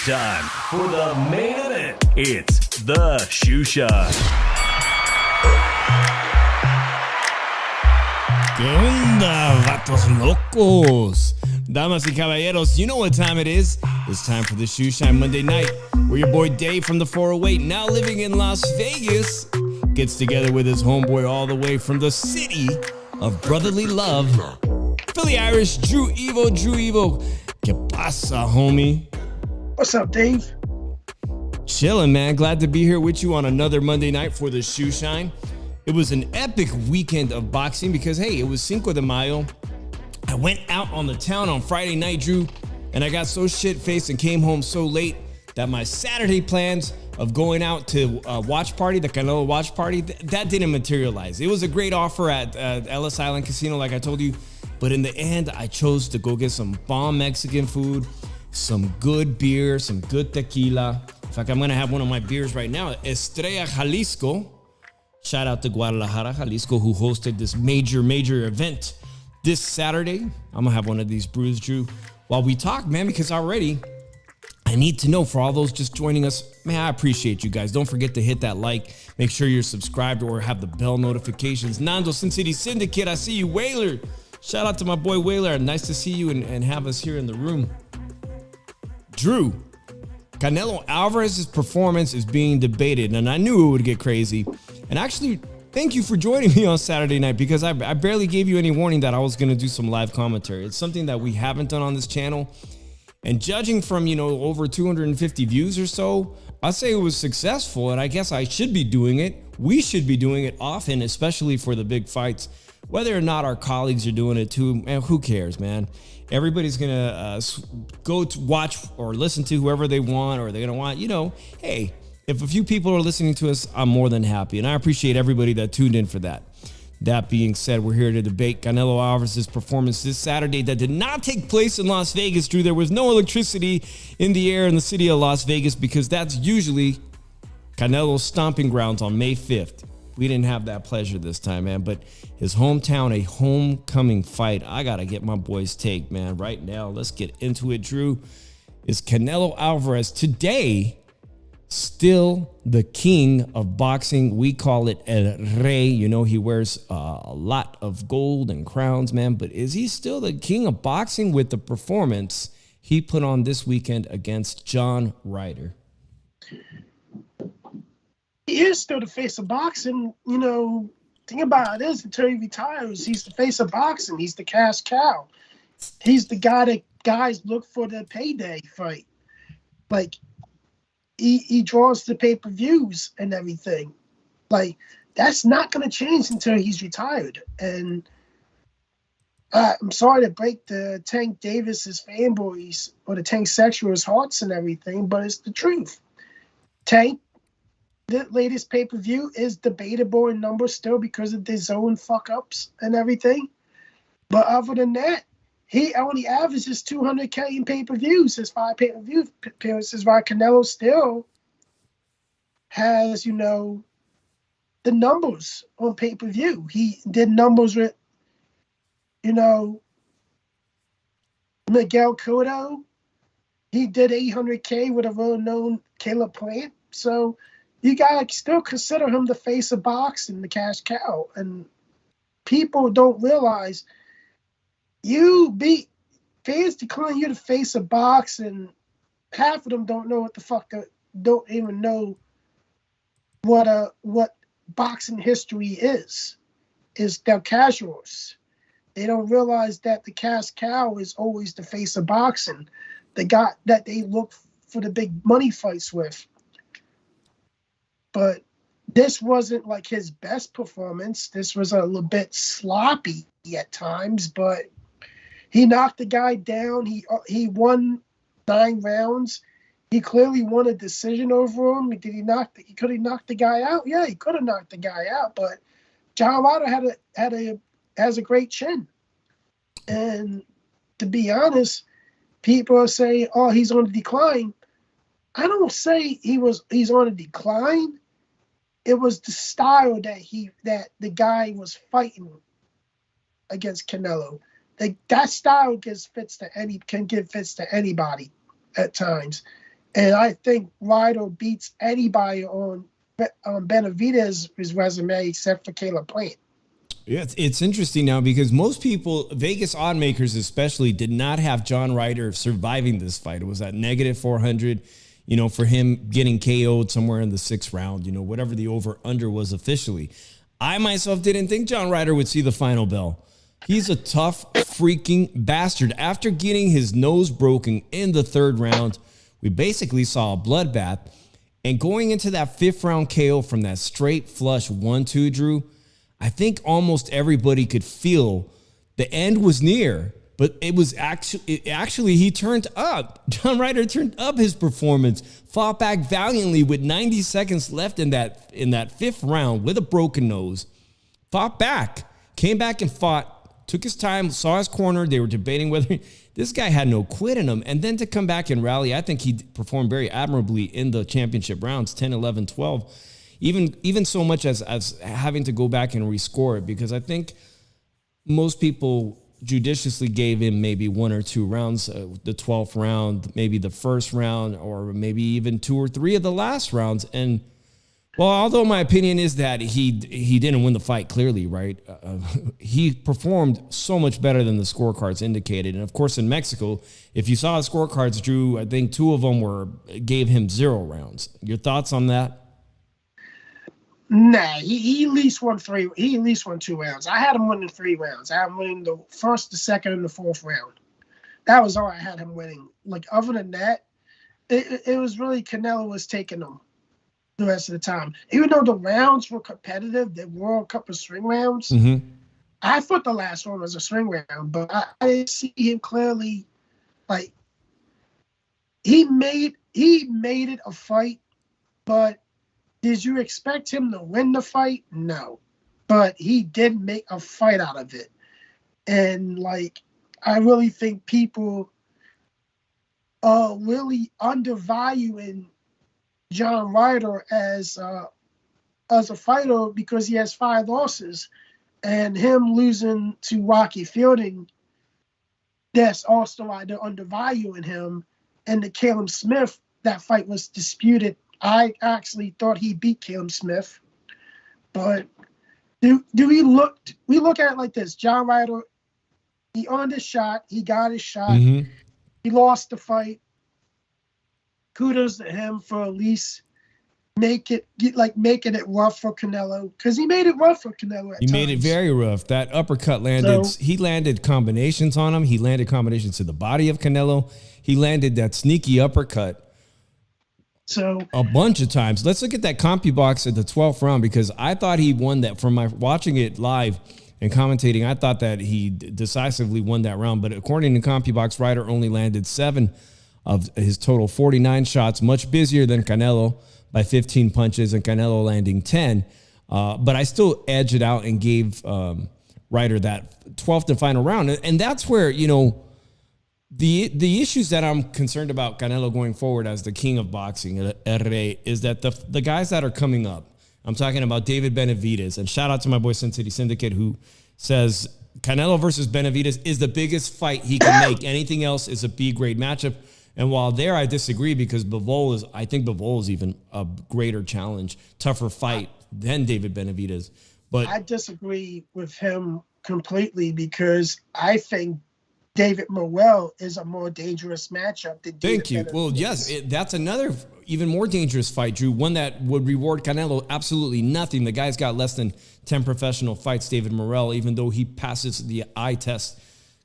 It's time for the main event. It's the Shoe Shine. ¿Qué onda, vatos locos? Damas y caballeros, you know what time it is. It's time for the Shoe Shine Monday night, where your boy Dave from the 408, now living in Las Vegas, gets together with his homeboy all the way from the city of brotherly love, Philly Irish, Drew Evo. ¿Qué pasa, homie? What's up, Dave? Chillin', man. Glad to be here with you on another Monday night for the Shoe Shine. It was an epic weekend of boxing because, hey, it was Cinco de Mayo. I went out on the town on Friday night, Drew, and I got so shit-faced and came home so late that my Saturday plans of going out to a watch party, the Canelo watch party, that didn't materialize. It was a great offer at Ellis Island Casino, like I told you, but in the end, I chose to go get some bomb Mexican food, some good beer, some good tequila. In fact, I'm going to have one of my beers right now, Estrella Jalisco. Shout out to Guadalajara, Jalisco, who hosted this major event this Saturday. I'm going to have one of these brews, Drew, while we talk, man, because already I need to know for all those just joining us, man, I appreciate you guys. Don't forget to hit that like. Make sure you're subscribed or have the bell notifications. Nando Sin City Syndicate, I see you. Whaler, shout out to my boy Whaler. Nice to see you and have us here in the room. Drew, Canelo Alvarez's performance is being debated, and I knew it would get crazy. And actually, thank you for joining me on Saturday night because I barely gave you any warning that I was going to do some live commentary. It's something that we haven't done on this channel. And judging from, over 250 views or so, I'd say it was successful, and I guess I should be doing it. We should be doing it often, especially for the big fights. Whether or not our colleagues are doing it too, man, who cares, man? Everybody's going to go to watch or listen to whoever they want, or they're going to want, hey, if a few people are listening to us, I'm more than happy. And I appreciate everybody that tuned in for that. That being said, we're here to debate Canelo Alvarez's performance this Saturday that did not take place in Las Vegas, Drew. There was no electricity in the air in the city of Las Vegas because that's usually Canelo's stomping grounds on May 5th. We didn't have that pleasure this time, man. But his hometown, a homecoming fight. I got to get my boy's take, man. Right now, let's get into it, Drew. Is Canelo Alvarez today still the king of boxing? We call it El Rey. He wears a lot of gold and crowns, man. But is he still the king of boxing with the performance he put on this weekend against John Ryder? He is still the face of boxing. Thing about it is, until he retires, he's the face of boxing. He's the cash cow. He's the guy that guys look for the payday fight. Like, he draws the pay-per-views and everything. Like, that's not going to change until he's retired. And I'm sorry to break the Tank Davis's fanboys or the Tank sexuals' hearts and everything, but it's the truth. Tank, the latest pay-per-view, is debatable in numbers still because of the zone fuck-ups and everything. But other than that, he only averages 200K in pay-per-views, his 5 pay-per-view appearances, while Canelo still has, the numbers on pay-per-view. He did numbers with, Miguel Cotto. He did 800K with a well-known Caleb Plant. So you got to still consider him the face of boxing, the cash cow. And people don't realize fans decline you the face of boxing. Half of them don't know what the fuck, don't even know what boxing history is. They're casuals. They don't realize that the cash cow is always the face of boxing. The guy that they look for the big money fights with. But this wasn't like his best performance. This was a little bit sloppy at times, but he knocked the guy down. He won 9 rounds. He clearly won a decision over him. Could he knock the guy out? Yeah, he could have knocked the guy out. But John Ryder has a great chin. And to be honest, people are saying, "Oh, he's on a decline." I don't say he's on a decline. It was the style that the guy was fighting against Canelo. That style can give fits to anybody at times. And I think Ryder beats anybody on Benavides' resume except for Caleb Plant. Yeah, it's interesting now because most people, Vegas odd makers especially, did not have John Ryder surviving this fight. It was at negative 400, for him getting KO'd somewhere in the 6th round, whatever the over-under was officially. I myself didn't think John Ryder would see the final bell. He's a tough freaking bastard. After getting his nose broken in the 3rd round, we basically saw a bloodbath. And going into that 5th round KO from that straight flush 1-2, Drew, I think almost everybody could feel the end was near, but it was actually he turned up. John Ryder turned up his performance, fought back valiantly with 90 seconds left in that 5th round with a broken nose, fought back, came back and fought, took his time, saw his corner. They were debating whether this guy had no quit in him. And then to come back and rally, I think he performed very admirably in the championship rounds, 10, 11, 12. Even so much as having to go back and rescore it, because I think most people judiciously gave him maybe 1 or 2 rounds, the 12th round, maybe the 1st round, or maybe even 2 or 3 of the last rounds. And well, although my opinion is that he didn't win the fight clearly, right? He performed so much better than the scorecards indicated. And of course, in Mexico, if you saw the scorecards, Drew, I think 2 of them gave him 0 rounds. Your thoughts on that? Nah, he at least won 3. He at least won 2 rounds. I had him winning 3 rounds. I had him winning the 1st, the 2nd, and the 4th round. That was all I had him winning. Like, other than that, it was really Canelo was taking them the rest of the time. Even though the rounds were competitive, the World Cup of swing rounds, Mm-hmm. I thought the last one was a swing round, but I didn't see him clearly. Like, he made it a fight, but did you expect him to win the fight? No. But he did make a fight out of it. And, like, I really think people are really undervaluing John Ryder as a fighter because he has 5 losses. And him losing to Rocky Fielding, that's also why they're undervaluing him. And the Caleb Smith, that fight was disputed. I actually thought he beat Caleb Smith, but we look at it like this: John Ryder, he earned his shot, he got his shot, Mm-hmm. He lost the fight. Kudos to him for at least making it rough for Canelo, because he made it rough for Canelo. He made it very rough. That uppercut landed. He landed combinations on him. He landed combinations to the body of Canelo. He landed that sneaky uppercut. So A bunch of times. Let's look at that CompuBox at the 12th round, because I thought he won that. From my watching it live and commentating, I thought that he decisively won that round. But according to CompuBox, Ryder only landed 7 of his total 49 shots, much busier than Canelo by 15 punches, and Canelo landing 10. But I still edged it out and gave Ryder that 12th and final round. And that's where, the issues that I'm concerned about Canelo going forward as the king of boxing, El Rey, is that the guys that are coming up, I'm talking about David Benavides, and shout out to my boy Sin City Syndicate, who says Canelo versus Benavides is the biggest fight he can make. Anything else is a B-grade matchup. And while there, I disagree, because I think Bivol is even a greater challenge, tougher fight than David Benavides. But I disagree with him completely, because I think David Morrell is a more dangerous matchup than David thank you. Benavides. Well, yes, that's another even more dangerous fight, Drew. One that would reward Canelo absolutely nothing. The guy's got less than 10 professional fights, David Morrell, even though he passes the eye test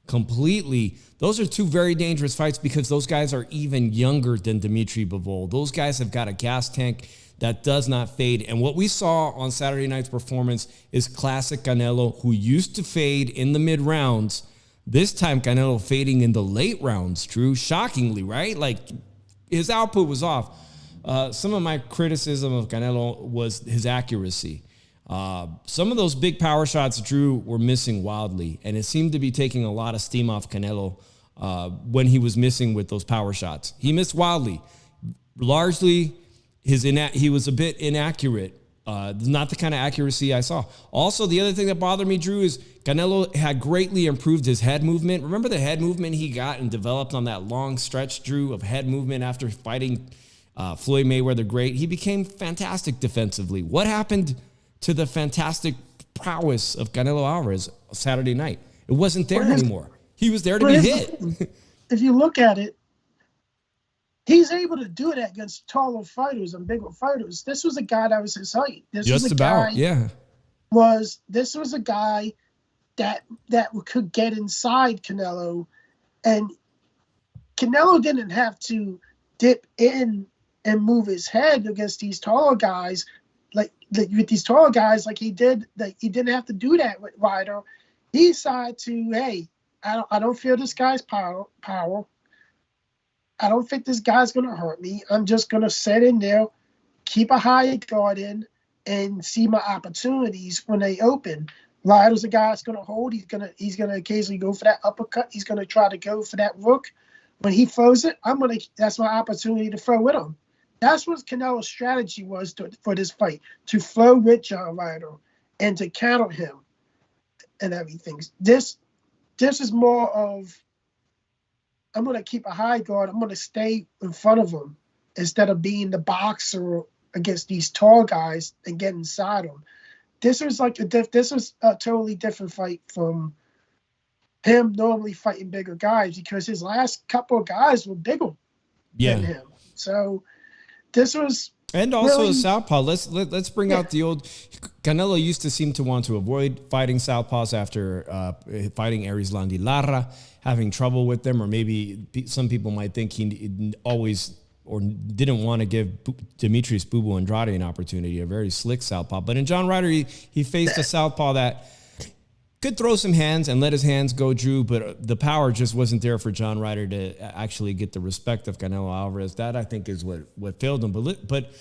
completely. Those are 2 very dangerous fights, because those guys are even younger than Dimitri Bivol. Those guys have got a gas tank that does not fade. And what we saw on Saturday night's performance is classic Canelo, who used to fade in the mid rounds. This time, Canelo fading in the late rounds, Drew. Shockingly, right? Like, his output was off. Some of my criticism of Canelo was his accuracy. Some of those big power shots, Drew, were missing wildly, and it seemed to be taking a lot of steam off Canelo when he was missing with those power shots. He missed wildly. Largely, he was a bit inaccurate Not the kind of accuracy I saw. Also, the other thing that bothered me, Drew, is Canelo had greatly improved his head movement. Remember the head movement he got and developed on that long stretch, Drew, of head movement after fighting Floyd Mayweather great? He became fantastic defensively. What happened to the fantastic prowess of Canelo Alvarez Saturday night? It wasn't there anymore. He was there to be hit. If you look at it, he's able to do that against taller fighters and bigger fighters. This was a guy that was his height. This was a guy that could get inside Canelo, and Canelo didn't have to dip in and move his head against these taller guys, like with these taller guys, like he did. Like he didn't have to do that with Ryder. He decided to, hey, I don't feel this guy's power. I don't think this guy's going to hurt me. I'm just going to sit in there, keep a high guard in, and see my opportunities when they open. Ryder's a guy that's going to hold. He's going to occasionally go for that uppercut. He's going to try to go for that rook. When he throws it, that's my opportunity to throw with him. That's what Canelo's strategy was for this fight, to flow with John Ryder and to counter him and everything. This is more of, I'm going to keep a high guard. I'm going to stay in front of him instead of being the boxer against these tall guys and get inside them. This was a totally different fight from him normally fighting bigger guys, because his last couple of guys were bigger than him. So this was, and also really, a southpaw. Let's bring out the old. Canelo used to seem to want to avoid fighting southpaws after fighting Erislandy Lara, having trouble with them, or maybe some people might think he always or didn't want to give Demetrius Boo Boo Andrade an opportunity, a very slick southpaw. But in John Ryder, he faced a southpaw that could throw some hands and let his hands go, Drew, but the power just wasn't there for John Ryder to actually get the respect of Canelo Alvarez. That, I think, is what failed him. But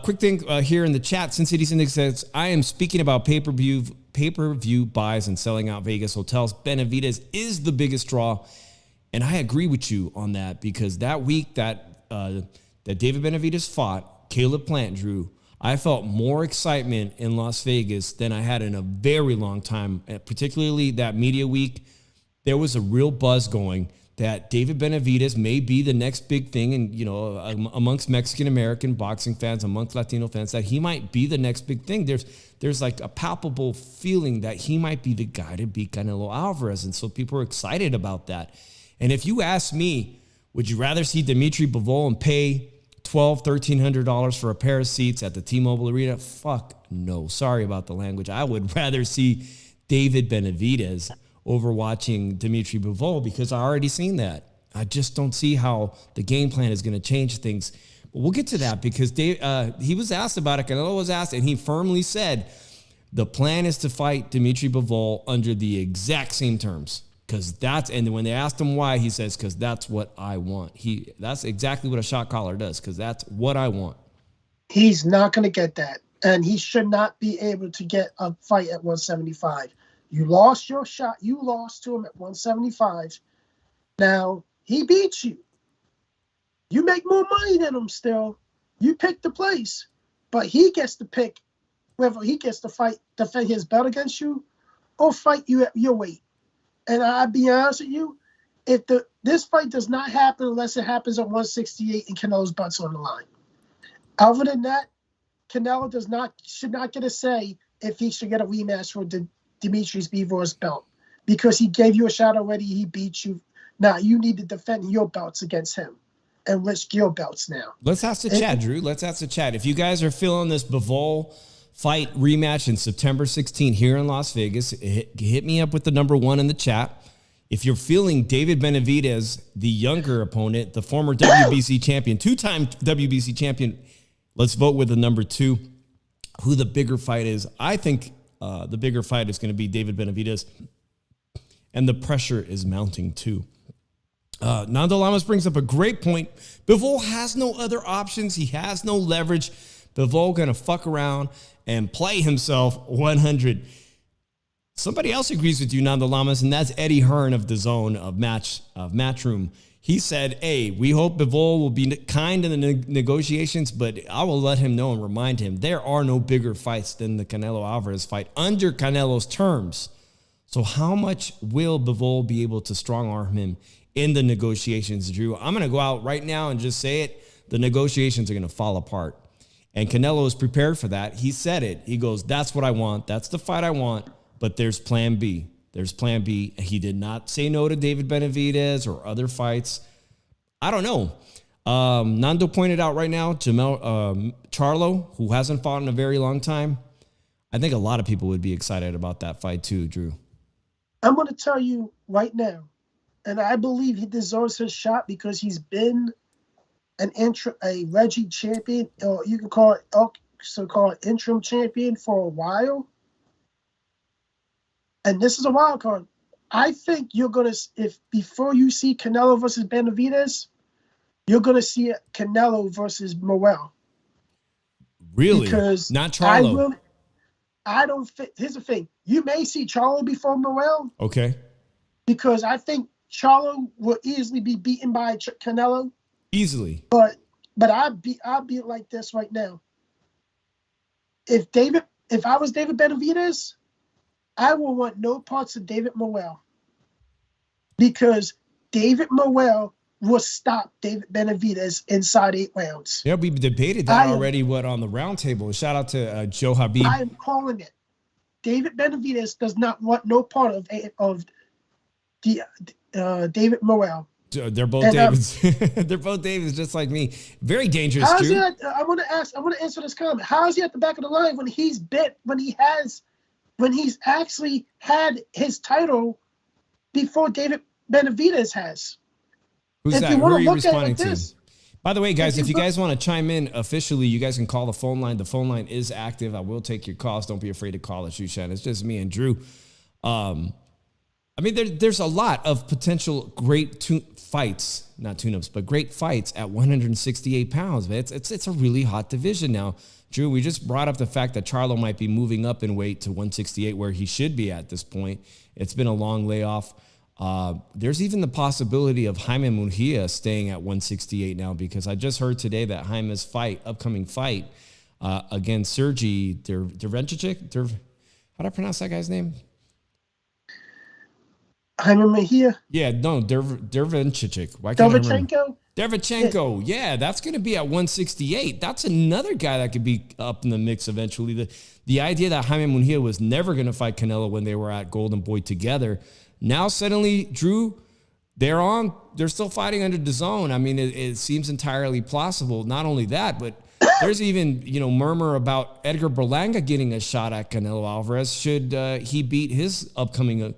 quick thing here in the chat, Sin City Syndic says, I am speaking about pay-per-view buys and selling out Vegas hotels. Benavides is the biggest draw, and I agree with you on that, because that week that David Benavides fought Caleb Plant, Drew, I felt more excitement in Las Vegas than I had in a very long time, particularly that media week. There was a real buzz going that David Benavides may be the next big thing, and amongst Mexican-American boxing fans, amongst Latino fans, that he might be the next big thing. There's like a palpable feeling that he might be the guy to beat Canelo Alvarez, and so people are excited about that. And if you ask me, would you rather see Dimitri Bivol and pay $1,200 for a pair of seats at the T-Mobile Arena? Fuck no. Sorry about the language. I would rather see David Benavides over watching Dimitri Bivol, because I already seen that. I just don't see how the game plan is going to change things. But we'll get to that, because he was asked about it. Canelo was asked, and he firmly said the plan is to fight Dimitri Bivol under the exact same terms. And when they asked him why, he says, because that's what I want. That's exactly what a shot caller does, because that's what I want. He's not going to get that. And he should not be able to get a fight at 175. You lost your shot. You lost to him at 175. Now, he beats you. You make more money than him still. You pick the place. But he gets to pick whether he gets to defend his belt against you or fight you at your weight. And I'll be honest with you, this fight does not happen unless it happens at 168 and Canelo's butt's on the line. Other than that, Canelo should not get a say if he should get a rematch for Demetrius Bivor's belt, because he gave you a shot already. He beat you. Now you need to defend your belts against him and risk your belts now. Let's ask the chat, Drew. Let's ask the chat. If you guys are feeling this Bivol fight rematch in September 16 here in Las Vegas, hit me up with the number 1 in the chat. If you're feeling David Benavides, the younger opponent, the former WBC champion, 2-time WBC champion, let's vote with the number 2, who the bigger fight is. I think the bigger fight is going to be David Benavides, and the pressure is mounting too. Nando Lamas brings up a great point. Bivol has no other options. He has no leverage. Bivol going to fuck around and play himself 100. Somebody else agrees with you, Nando Lamas, and that's Eddie Hearn of DAZN of Matchroom. He said, hey, we hope Bivol will be kind in the negotiations, but I will let him know and remind him there are no bigger fights than the Canelo Alvarez fight under Canelo's terms. So how much will Bivol be able to strong arm him in the negotiations, Drew? I'm going to go out right now and just say it. The negotiations are going to fall apart. And Canelo is prepared for that. He said it. He goes, that's what I want. That's the fight I want. But there's plan B. There's plan B. He did not say no to David Benavides or other fights. I don't know. Nando pointed out right now, Charlo, who hasn't fought in a very long time. I think a lot of people would be excited about that fight too, Drew. I'm going to tell you right now, and I believe he deserves his shot because he's been a Reggie champion, or you can call it so-called interim champion for a while. And this is a wild card. I think you're going to, if before you see Canelo versus Benavides, you're going to see Canelo versus Morel. Really? Because not Charlo. I don't fit. Here's the thing. You may see Charlo before Morel. Okay. Because I think Charlo will easily be beaten by Canelo. Easily. But I'll be like this right now. If I was David Benavides, I will want no parts of David Morel. Because David Morel will stop David Benavides inside 8 rounds. Yeah, we debated that already, on the roundtable. Shout out to Joe Habib. I am calling it. David Benavides does not want no part of David Morel. They're both Davids. They're both Davids, just like me. Very dangerous, Drew. I want to answer this comment. How is he at the back of the line when he's actually had his title before David Benavides has? Who's that? Who are you responding to? By the way, guys, if you guys want to chime in officially, you guys can call the phone line. The phone line is active. I will take your calls. Don't be afraid to call us, Shushan. It's just me and Drew. I mean, there's a lot of potential great fights, not tune-ups, but great fights at 168 pounds. Man. It's a really hot division now. Drew, we just brought up the fact that Charlo might be moving up in weight to 168, where he should be at this point. It's been a long layoff. There's even the possibility of Jaime Munguia staying at 168 now, because I just heard today that Jaime's upcoming fight against Sergey Derevchik. How do I pronounce that guy's name? Jaime Munguia? Yeah, no, Derevchik. Derevchenko. Yeah, that's going to be at 168. That's another guy that could be up in the mix eventually. The idea that Jaime Munguia was never going to fight Canelo when they were at Golden Boy together. Now suddenly, Drew, they're still fighting under DAZN. I mean, it seems entirely plausible. Not only that, but there's even, murmur about Edgar Berlanga getting a shot at Canelo Alvarez should he beat his upcoming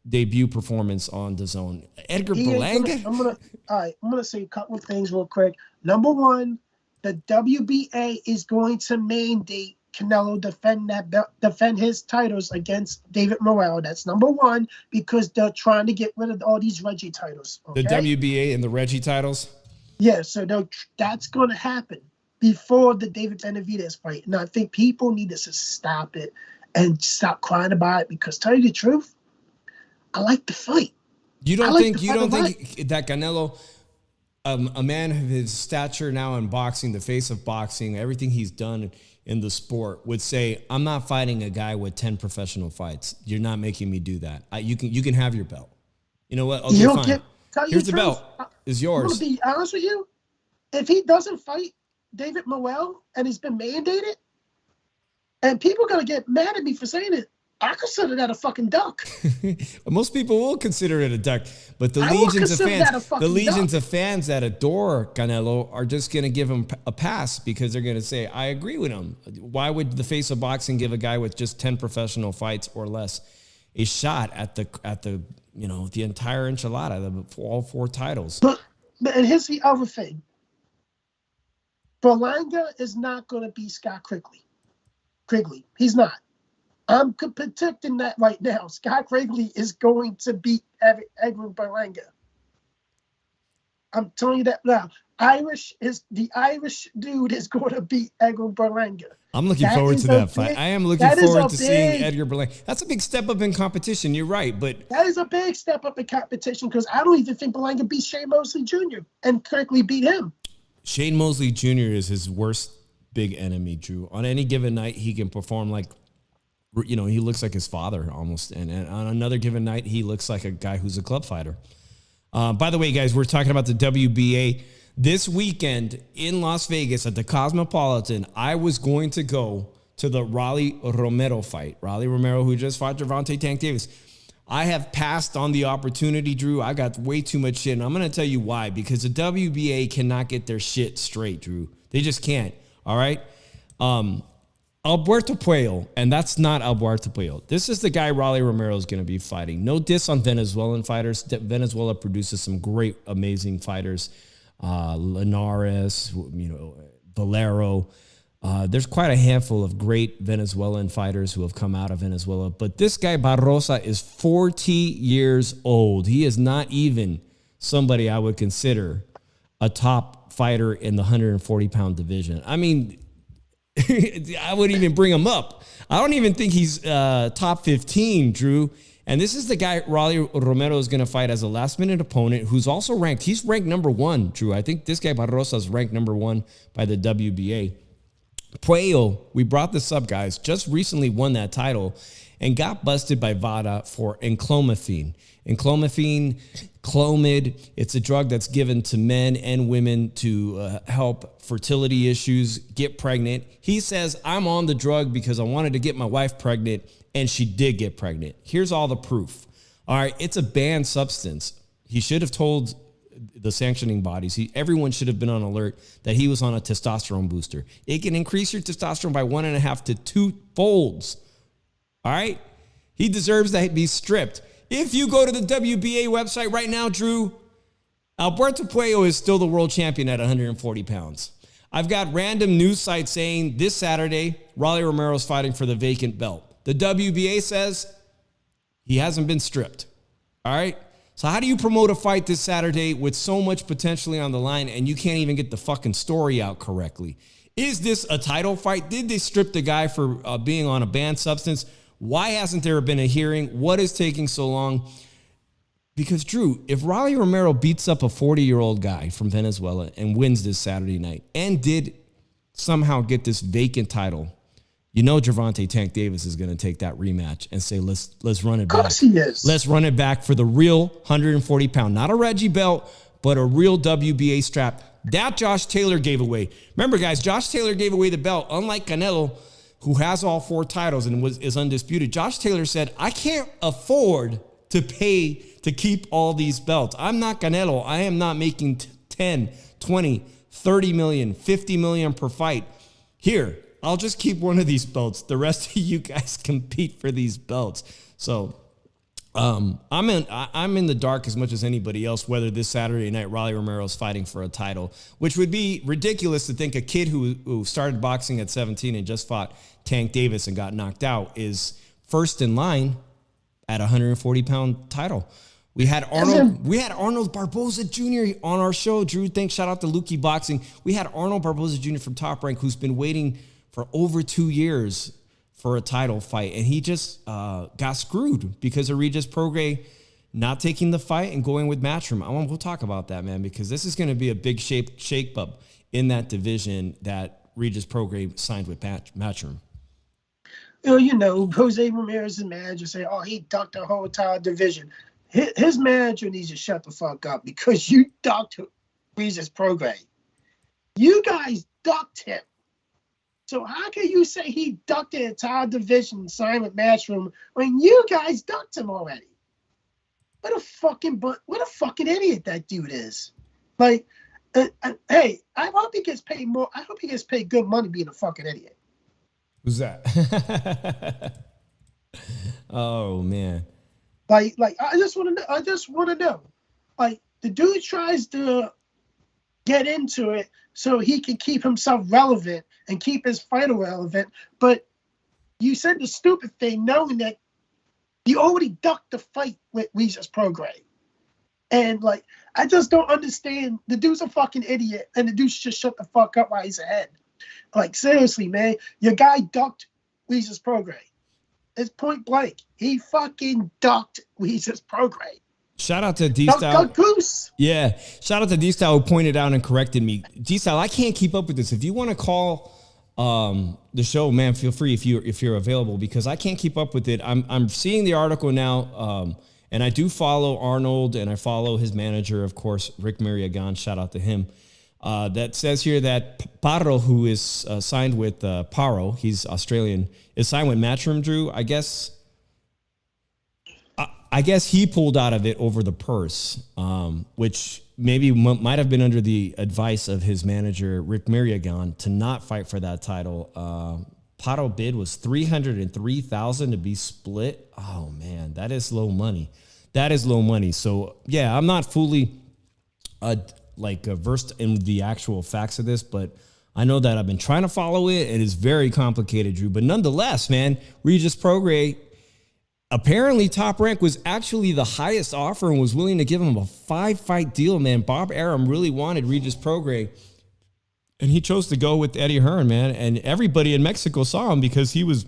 debut performance on DAZN. Edgar Berlanga? I'm gonna say a couple of things real quick. Number one, the WBA is going to mandate Canelo defend his titles against David Morel. That's number one, because they're trying to get rid of all these Reggie titles. Okay? The WBA and the Reggie titles? Yeah, so that's going to happen before the David Benavides fight. And I think people need to stop it and stop crying about it, because tell you the truth, I like the fight. You don't think that Canelo, a man of his stature now in boxing, the face of boxing, everything he's done in the sport, would say, I'm not fighting a guy with 10 professional fights. You're not making me do that. You can have your belt. You know what? Okay, fine. Here's the belt. It's yours. I'm going to be honest with you. If he doesn't fight David Morel and it's been mandated, and people are going to get mad at me for saying it, I consider that a fucking duck. Most people will consider it a duck, but the legions of fans that adore Canelo are just going to give him a pass, because they're going to say, I agree with him. Why would the face of boxing give a guy with just 10 professional fights or less a shot at the the entire enchilada, all 4 titles? But and here's the other thing. Berlanga is not going to be Scott Quigley. He's not. I'm predicting that right now. Scott Quigley is going to beat Edgar Berlanga. I'm telling you that now. The Irish dude is going to beat Edgar Berlanga. I'm looking forward to that fight. I am looking forward to seeing Edgar Berlanga. That's a big step up in competition. You're right, but that is a big step up in competition because I don't even think Berlanga beat Shane Mosley Jr. and correctly beat him. Shane Mosley Jr. is his worst big enemy, Drew. On any given night, he can perform like, he looks like his father almost. And on another given night, he looks like a guy who's a club fighter. By the way, guys, we're talking about the WBA. This weekend in Las Vegas at the Cosmopolitan, I was going to go to the Rolly Romero fight. Rolly Romero, who just fought Gervonta Tank Davis. I have passed on the opportunity, Drew. I got way too much shit, and I'm going to tell you why. Because the WBA cannot get their shit straight, Drew. They just can't, all right? Alberto Puello, and that's not Alberto Puello. This is the guy Rolly Romero is going to be fighting. No diss on Venezuelan fighters. Venezuela produces some great, amazing fighters. Linares, Valero. There's quite a handful of great Venezuelan fighters who have come out of Venezuela. But this guy, Barbosa, is 40 years old. He is not even somebody I would consider a top fighter in the 140-pound division. I mean, I wouldn't even bring him up. I don't even think he's top 15, Drew. And this is the guy Rolly Romero is going to fight as a last-minute opponent who's also ranked. He's ranked number 1, Drew. I think this guy Barbosa is ranked number 1 by the WBA. Puello, we brought this up, guys, just recently won that title and got busted by VADA for enclomiphene. Enclomiphene, Clomid, it's a drug that's given to men and women to help fertility issues, get pregnant. He says, I'm on the drug because I wanted to get my wife pregnant, and she did get pregnant. Here's all the proof. All right, it's a banned substance. He should have told the sanctioning bodies. Everyone should have been on alert that he was on a testosterone booster. It can increase your testosterone by 1.5 to 2 folds. All right? He deserves to be stripped. If you go to the WBA website right now, Drew, Alberto Puello is still the world champion at 140 pounds. I've got random news sites saying this Saturday, Rolly Romero is fighting for the vacant belt. The WBA says he hasn't been stripped. All right? So how do you promote a fight this Saturday with so much potentially on the line and you can't even get the fucking story out correctly? Is this a title fight? Did they strip the guy for being on a banned substance? Why hasn't there been a hearing? What is taking so long? Because, Drew, if Rolly Romero beats up a 40-year-old guy from Venezuela and wins this Saturday night and did somehow get this vacant title, you know Gervonta Tank Davis is going to take that rematch and say, let's run it back. Of course he is. Let's run it back for the real 140-pound, not a Reggie belt, but a real WBA strap. That Josh Taylor gave away. Remember, guys, Josh Taylor gave away the belt, unlike Canelo, who has all 4 titles and is undisputed. Josh Taylor said, I can't afford to pay to keep all these belts. I'm not Canelo. I am not making 10, 20, 30 million, 50 million per fight. Here, I'll just keep one of these belts. The rest of you guys compete for these belts. So I'm in the dark as much as anybody else whether this Saturday night Rolly Romero is fighting for a title, which would be ridiculous to think a kid who started boxing at 17 and just fought Tank Davis and got knocked out is first in line at a 140-pound title. We had Arnold Barbosa Jr. on our show. Drew, shout out to Lukey Boxing. We had Arnold Barbosa Jr. from Top Rank, who's been waiting for over 2 years for a title fight, and he just got screwed because of Regis Progetti not taking the fight and going with Matchroom. We'll talk about that, man, because this is going to be a big shake-up in that division that Regis Progetti signed with Matchroom. You know, Jose Ramirez's manager say, he ducked the whole entire division. His manager needs to shut the fuck up because you ducked Regis Progetti. You guys ducked him. So how can you say he ducked the entire division signed with Matchroom when you guys ducked him already? What a fucking idiot that dude is. Like, hey, I hope he gets paid more. I hope he gets paid good money being a fucking idiot. Who's that? Oh man. Like I just want to know. Like the dude tries to get into it so he can keep himself relevant and keep his fighter relevant. But you said the stupid thing knowing that you already ducked the fight with Regis Progetti. And, like, I just don't understand. The dude's a fucking idiot, and the dude should shut the fuck up while he's ahead. Like, seriously, man, your guy ducked Regis Progetti. It's point blank. He fucking ducked Regis Progetti. Shout out to D-Style. Goose. Yeah. Shout out to D-Style who pointed out and corrected me. D-Style, I can't keep up with this. If you want to call the show, man, feel free if you're available, because I can't keep up with it. I'm seeing the article now, and I do follow Arnold, and I follow his manager, of course, Rick Mariagan. Shout out to him. That says here that Paro, who is signed with Paro, he's Australian, is signed with Matchroom, Drew. I guess he pulled out of it over the purse, which maybe might have been under the advice of his manager, Rick Mariagan, to not fight for that title. Paro bid was $303,000 to be split. Oh, man, that is low money. That is low money. So, yeah, I'm not fully versed in the actual facts of this, but I know that I've been trying to follow it. It is very complicated, Drew. But nonetheless, man, Regis Prograis, apparently Top Rank was actually the highest offer and was willing to give him a 5-fight deal, man. Bob Arum really wanted Regis Prograis, and he chose to go with Eddie Hearn, man. And everybody in Mexico saw him because he was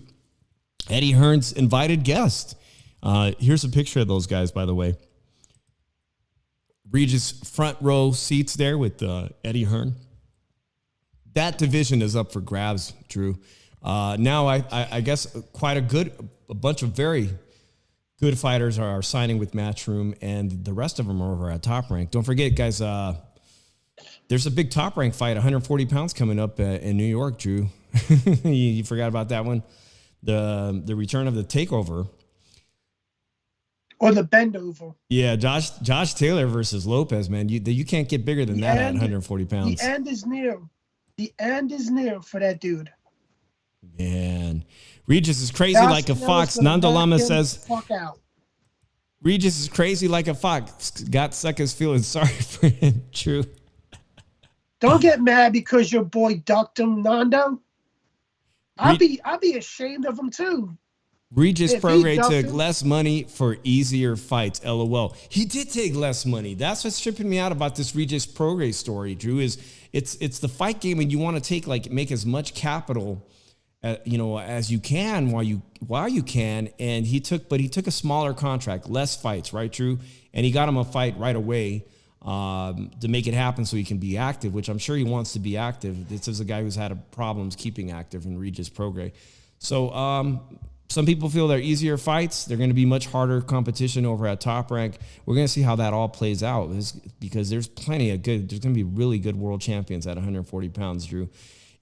Eddie Hearn's invited guest. Here's a picture of those guys, by the way. Regis front row seats there with Eddie Hearn. That division is up for grabs, Drew. Now I guess a bunch of very good fighters are signing with Matchroom, and the rest of them are over at Top Rank. Don't forget, guys, there's a big Top Rank fight, 140 pounds, coming up in New York, Drew. You forgot about that one? The return of the takeover. Or the bend over. Yeah, Josh Taylor versus Lopez, man. You can't get bigger than that at 140 pounds. The end is near. The end is near for that dude. Man. Regis is crazy like a fox. Nando Lama says, fuck out. Regis is crazy like a fox. Got suckers feeling sorry for him. True. Don't get mad because your boy ducked him, Nando. I'd be ashamed of him too. Regis Prograis took less money for easier fights. LOL. He did take less money. That's what's tripping me out about this Regis Prograis story, Drew, is it's the fight game, and you want to make as much capital as you can while you can. And he took a smaller contract, less fights, right, Drew? And he got him a fight right away to make it happen so he can be active, which I'm sure he wants to be active. This is a guy who's had problems keeping active in Regis Prograis. So some people feel they're easier fights. They're going to be much harder competition over at Top Rank. We're going to see how that all plays out because there's there's going to be really good world champions at 140 pounds, Drew.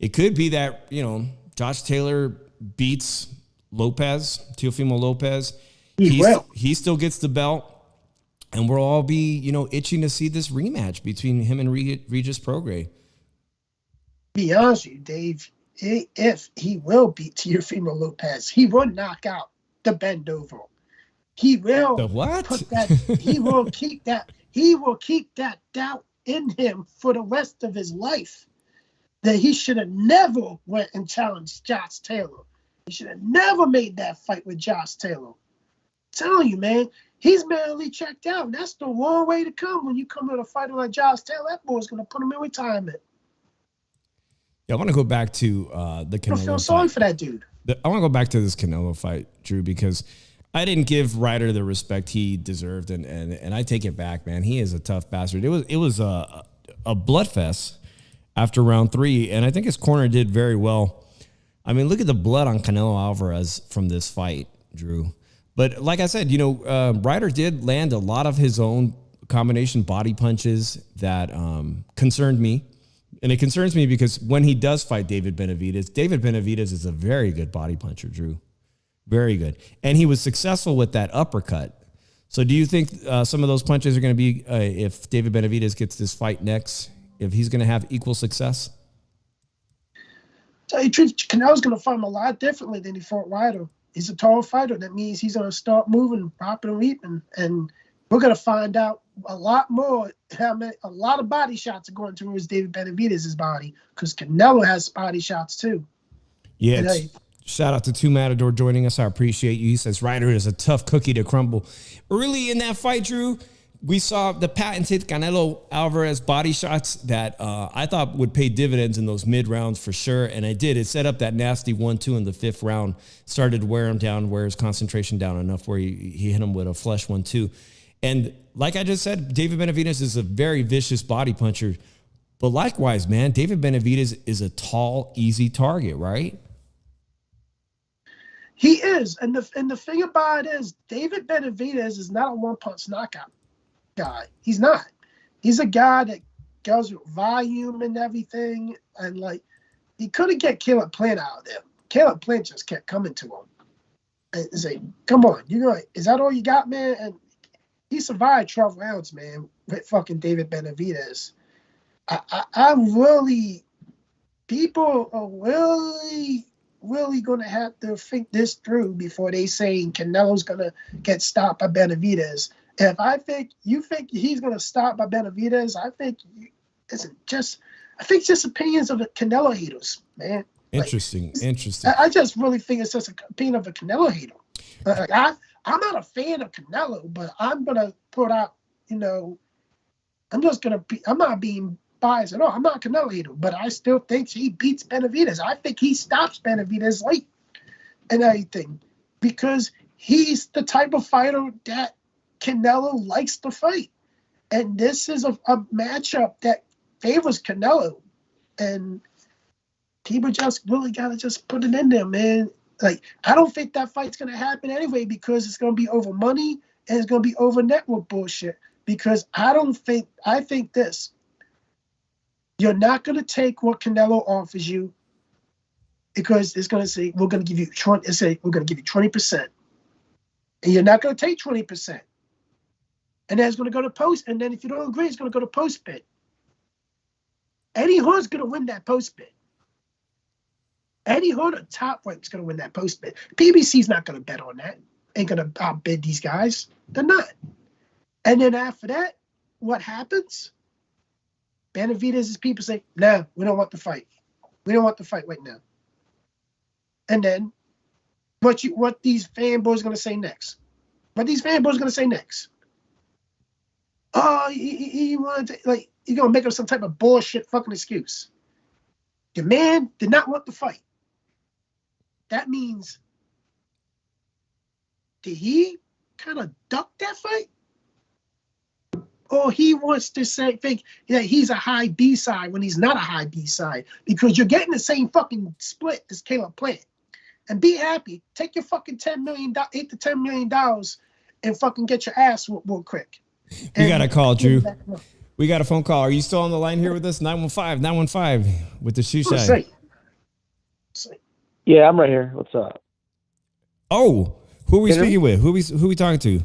It could be that, Josh Taylor beats Lopez, Teofimo Lopez. He still gets the belt, and we'll all be, itching to see this rematch between him and Regis Prograis. Be honest with you, Dave. If he will beat Teofimo Lopez, he will knock out the bend over. He will the what? He will keep that. He will keep that doubt in him for the rest of his life. That he should have never went and challenged Josh Taylor. He should have never made that fight with Josh Taylor. I'm telling you, man, he's mentally checked out. That's the wrong way to come when you come to a fighter like Josh Taylor. That boy's going to put him in retirement. Yeah, I want to go back to the Canelo. I feel sorry for that dude. I want to go back to this Canelo fight, Drew, because I didn't give Ryder the respect he deserved, and I take it back, man. He is a tough bastard. It was a bloodfest after round 3, and I think his corner did very well. I mean, look at the blood on Canelo Alvarez from this fight, Drew. But like I said, Ryder did land a lot of his own combination body punches that concerned me. And it concerns me because when he does fight David Benavides is a very good body puncher, Drew. Very good. And he was successful with that uppercut. So do you think some of those punches are going to be, if David Benavides gets this fight next, if he's going to have equal success? Tell you the truth, Canelo's going to fight him a lot differently than he fought Ryder. He's a tall fighter. That means he's going to start moving, popping and leaping. And we're going to find out a lot more. A lot of body shots are going towards David Benavides' body because Canelo has body shots too. Yeah. Shout out to Two Matador joining us. I appreciate you. He says Ryder is a tough cookie to crumble. Early in that fight, Drew, We saw the patented Canelo Alvarez body shots that I thought would pay dividends in those mid rounds for sure, and I did. It set up that nasty 1-2 in the 5th round, started to wear him down, wear his concentration down enough where he hit him with a flush 1-2. And like I just said, David Benavides is a very vicious body puncher. But likewise, man, David Benavides is a tall, easy target, right? He is. And the thing about it is, David Benavides is not a one-punch knockout guy. He's not. He's a guy that goes with volume and everything. And, like, he couldn't get Caleb Plant out of there. Caleb Plant just kept coming to him. And say, come on, is that all you got, man? And he survived 12 rounds, man, with fucking David Benavides. People are really going to have to think this through before they say Canelo's going to get stopped by Benavides. If you think he's going to stop by Benavides, I think just opinions of the Canelo haters, man. Interesting. I just really think it's just an opinion of a Canelo hater. I'm not a fan of Canelo, but I'm going to put out, I'm not being biased at all. I'm not a Canelo hater, but I still think he beats Benavides. I think he stops Benavides late and everything because he's the type of fighter that Canelo likes to fight. And this is a matchup that favors Canelo. And people just really got to just put it in there, man. Like, I don't think that fight's going to happen anyway because it's going to be over money and it's going to be over network bullshit. Because I think this. You're not going to take what Canelo offers you because it's going to say, we're going to give you 20%. And you're not going to take 20%. And then it's going to go to post. And then if you don't agree, it's going to go to post bid. Eddie Hearn's going to win that post bid. Eddie Hearn at Top Rank's going to win that post bid. PBC's not going to bet on that. Ain't going to outbid these guys. They're not. And then after that, what happens? Benavides' people say, no, we don't want the fight. We don't want the fight right now. And then what these fanboys going to say next? What these fanboys going to say next? Oh, he wanted to, like, you're going to make up some type of bullshit fucking excuse. Your man did not want the fight. That means, did he kind of duck that fight? Or he wants to think that he's a high B-side when he's not a high B-side because you're getting the same fucking split as Caleb Plant. And be happy. Take your fucking $8 to $10 million and fucking get your ass whooped real quick. We got a call, Drew. We got a phone call. Are you still on the line here with us? 915 with the shoe shine. Yeah, I'm right here. What's up? Oh, who are we speaking with? Who we talking to?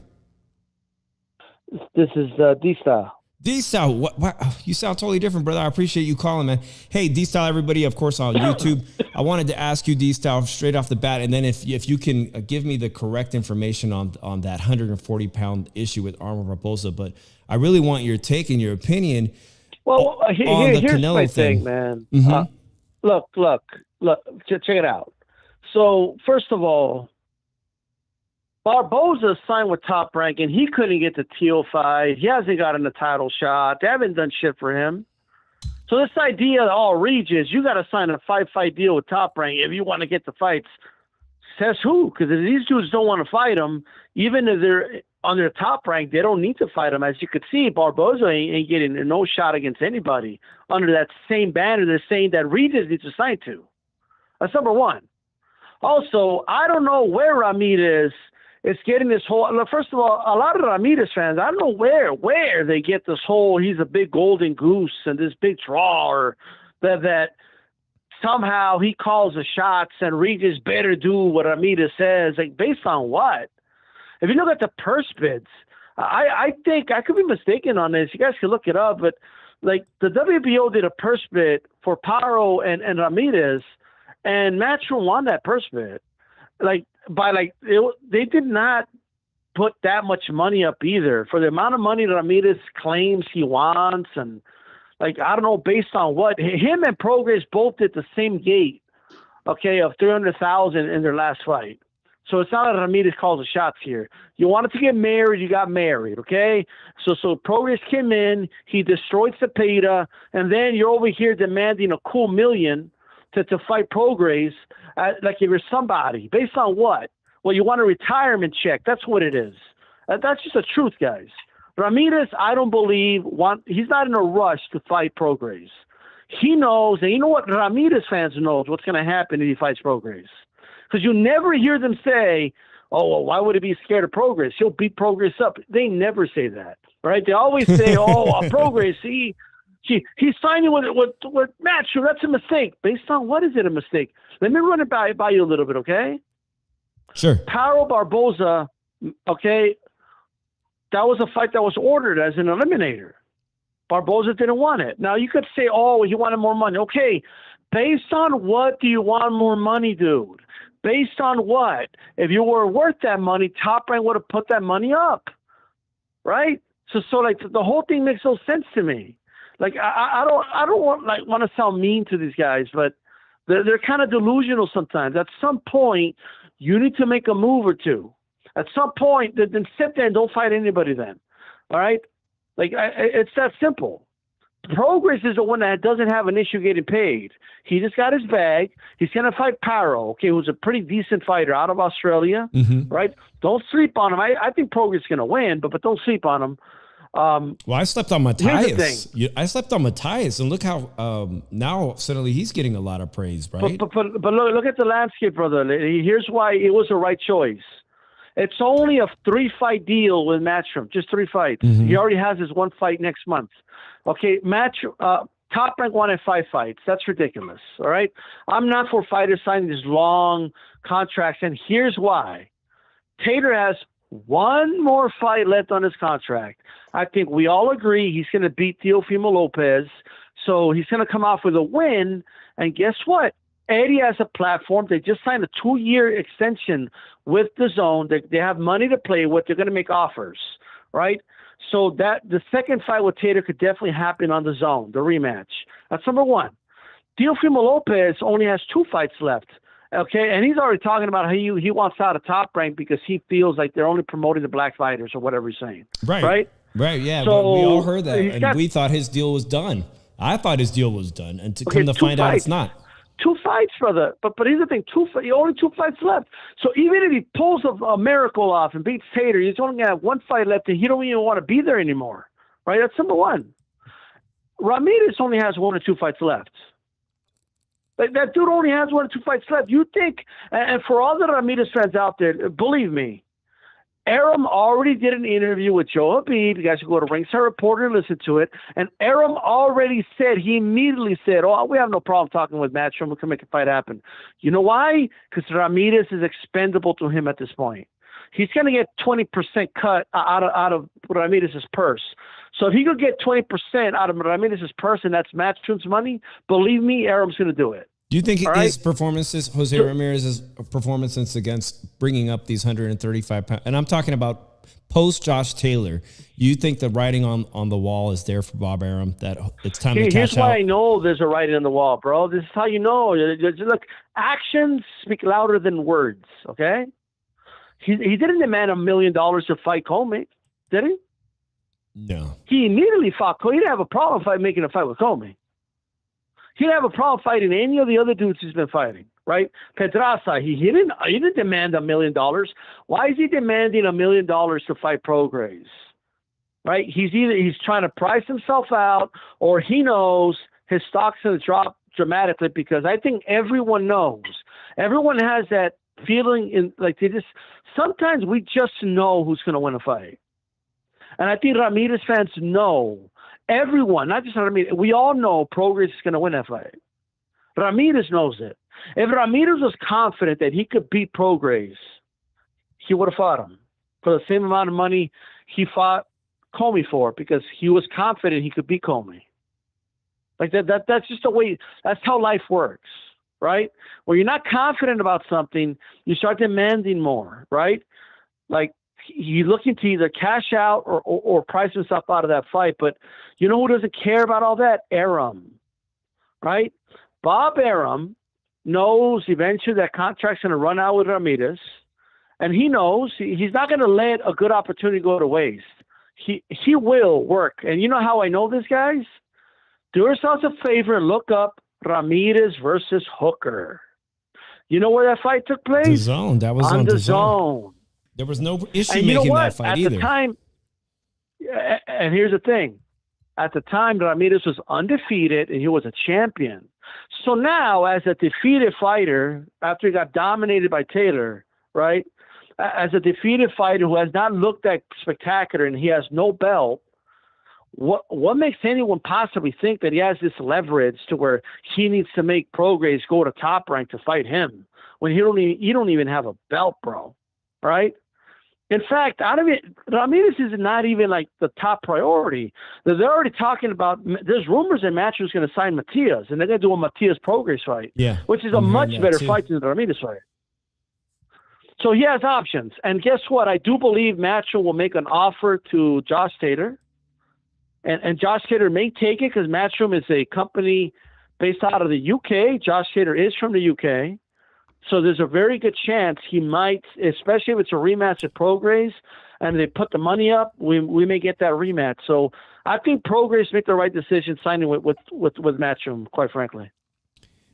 This is D-Style. D-Style, what? You sound totally different, brother. I appreciate you calling, man. Hey, D-Style, everybody, of course, on YouTube. I wanted to ask you, D-Style, straight off the bat, and then if you can give me the correct information on that 140-pound issue with Armor Barbosa, but I really want your take and your opinion on the here's Canelo my thing, man. Mm-hmm. Look, check it out. So, first of all, Barbosa signed with Top Rank, and he couldn't get the Teal fight. He hasn't gotten a title shot. They haven't done shit for him. So this idea that, Regis, you got to sign a five-fight deal with Top Rank if you want to get the fights, says who? Because if these dudes don't want to fight him, even if they're on their Top Rank, they don't need to fight him. As you could see, Barbosa ain't getting no shot against anybody under that same banner they're saying that Regis needs to sign to. That's number one. Also, I don't know where Ramirez is getting this whole. Look, first of all, a lot of Ramirez fans, I don't know where they get this whole he's a big golden goose and this big draw, or that somehow he calls the shots and Regis better do what Ramirez says. Like, based on what? If you look at the purse bids, I think I could be mistaken on this. You guys can look it up, but like the WBO did a purse bid for Paro and Ramirez, and Matchroom won that purse bid. They did not put that much money up either for the amount of money that Ramirez claims he wants. And I don't know based on what. Him and Progress both did the same gate, okay, of $300,000 in their last fight. So it's not like Ramirez calls the shots here. You wanted to get married, you got married, okay? So Prograis came in, he destroyed Cepeda, and then you're over here demanding a cool $1 million to fight Prograis like you're somebody. Based on what? Well, you want a retirement check. That's what it is. That's just the truth, guys. Ramirez, I don't believe, he's not in a rush to fight Prograis. He knows, and you know what? Ramirez fans knows what's going to happen if he fights Prograis. Because you never hear them say, oh, well, why would he be scared of Prograis? He'll beat Prograis up. They never say that, right? They always say, oh, Prograis, he's signing with Matchroom. That's a mistake. Based on what is it a mistake? Let me run it by you a little bit, okay? Sure. Paro Barbosa, okay, that was a fight that was ordered as an eliminator. Barbosa didn't want it. Now, you could say, oh, he wanted more money. Okay, based on what do you want more money, dude? Based on what? If you were worth that money, Top Rank would have put that money up, right? So like the whole thing makes no sense to me. Like I don't want to sound mean to these guys, but they're kind of delusional sometimes. At some point, you need to make a move or two. At some point, then sit there and don't fight anybody. Then, all right? Like it's that simple. Prograis is the one that doesn't have an issue getting paid. He just got his bag. He's going to fight Paro, okay, who's a pretty decent fighter out of Australia, right? Don't sleep on him. I think Prograis is going to win, but don't sleep on him. Well, I slept on Matthias. I slept on Matthias, and look how now suddenly he's getting a lot of praise, right? But look at the landscape, brother. Here's why it was the right choice. It's only a 3-fight deal with Matchroom, just 3 fights. He already has his 1 fight next month. Okay, Top Rank wanted 5 fights. That's ridiculous, all right? I'm not for fighters signing these long contracts, and here's why. Tater has 1 more fight left on his contract. I think we all agree he's going to beat Teofimo Lopez, so he's going to come off with a win, and guess what? Eddie has a platform. They just signed a 2-year extension with the Zone. They have money to play with. They're going to make offers, right? So that the second fight with Tater could definitely happen on the Zone, the rematch. That's number 1. Teofimo Lopez only has 2 fights left, okay? And he's already talking about how he wants out of Top Rank because he feels like they're only promoting the black fighters or whatever he's saying. Right, yeah. So we all heard that, and we thought his deal was done. I thought his deal was done, and come to find out it's not. 2 fights, brother. But here's the thing: only 2 fights left. So even if he pulls a miracle off and beats Tater, he's only gonna have 1 fight left, and he don't even want to be there anymore. Right? That's number 1. Ramirez only has 1 or 2 fights left. Like that dude only has 1 or 2 fights left. You think? And for all the Ramirez fans out there, believe me, Arum already did an interview with Joe Habib. You guys can go to Ringside Reporter and listen to it. And Arum already said, he immediately said, oh, we have no problem talking with Matchroom. We can make a fight happen. You know why? Because Ramirez is expendable to him at this point. He's going to get 20% cut out of Ramirez's purse. So if he could get 20% out of Ramirez's purse and that's Matchroom's money, believe me, Arum's going to do it. Do you think his performances, Jose Ramirez's performances against bringing up these 135 pounds, and I'm talking about post Josh Taylor, you think the writing on the wall is there for Bob Arum, that it's time to cash out? Here's why I know there's a writing on the wall, bro. This is how you know. Look, actions speak louder than words, okay? He didn't demand $1 million to fight Comey, did he? No. He immediately fought Comey. He didn't have a problem making a fight with Comey. He didn't have a problem fighting any of the other dudes he's been fighting, right? Pedraza, he didn't demand $1 million. Why is he demanding $1 million to fight Prograis? Right? He's trying to price himself out, or he knows his stock's going to drop dramatically, because I think everyone knows. Everyone has that feeling sometimes we just know who's going to win a fight. And I think Ramirez fans know. Everyone, not just Ramirez, we all know Prograis is going to win that fight. Ramirez knows it. If Ramirez was confident that he could beat Prograis, he would have fought him for the same amount of money he fought Comey for, because he was confident he could beat Comey. Like that's just the way, that's how life works, right? When you're not confident about something, you start demanding more, right? Like, he's looking to either cash out or price himself out of that fight. But you know who doesn't care about all that? Arum, right? Bob Arum knows eventually that contract's going to run out with Ramirez. And he knows he's not going to let a good opportunity go to waste. He will work. And you know how I know this, guys? Do yourselves a favor and look up Ramirez versus Hooker. You know where that fight took place? DAZN. That was on DAZN. There was no issue And you know making what? that fight At either. the time, and here's the thing. At the time, Ramirez was undefeated and he was a champion. So now, as a defeated fighter, after he got dominated by Taylor, right? As a defeated fighter who has not looked that spectacular and he has no belt, what makes anyone possibly think that he has this leverage to where he needs to make Prograis go to Top Rank to fight him when you don't even have a belt, bro, right? In fact, Ramirez is not even like the top priority. They're already talking about. There's rumors that Matchew's going to sign Matias, and they're going to do a Matias Prograis fight, which is a much better fight than the Ramirez fight. So he has options, and guess what? I do believe Matchew will make an offer to Josh Taylor. And Josh Taylor may take it because Matchroom is a company based out of the UK. Josh Taylor is from the UK. So there's a very good chance he might, especially if it's a rematch at Prograis and they put the money up, we may get that rematch. So I think Prograis make the right decision signing with Matchroom, quite frankly.